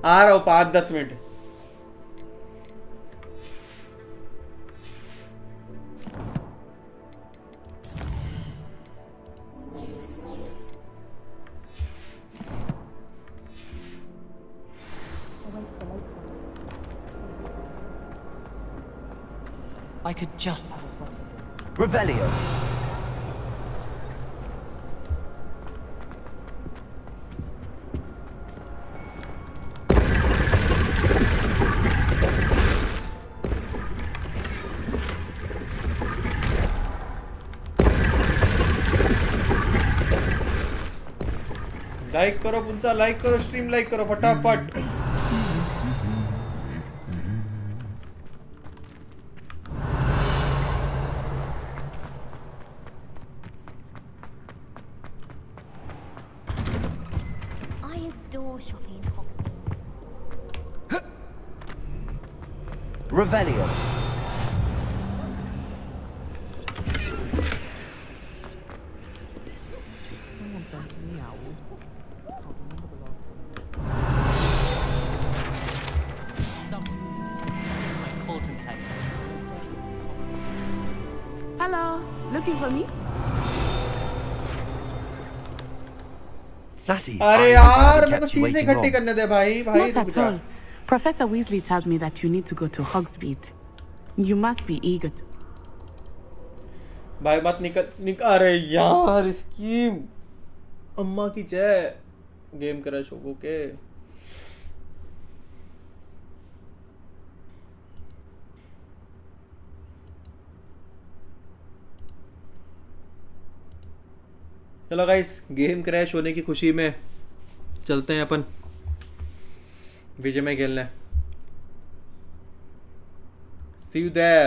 आ रहा हूँ 5-10 minute. I could just. Revelio. Like करो पुंसा, like करो, stream like करो फटाफट. I adore shopping in Hogwarts. Revelio. Hello, looking for me? Lassie, अरे यार मेरे को चीजें इकट्ठी करने दे भाई भाई Not at all. Professor Weasley tells me that you need to go to Hogsmeade. You must be eager to. भाई मत निकल अरे यार इसकी अम्मा की जय गेम क्रश हो के चलो गाइस गेम क्रैश होने की खुशी में चलते हैं अपन विजय में खेलने सी यू देयर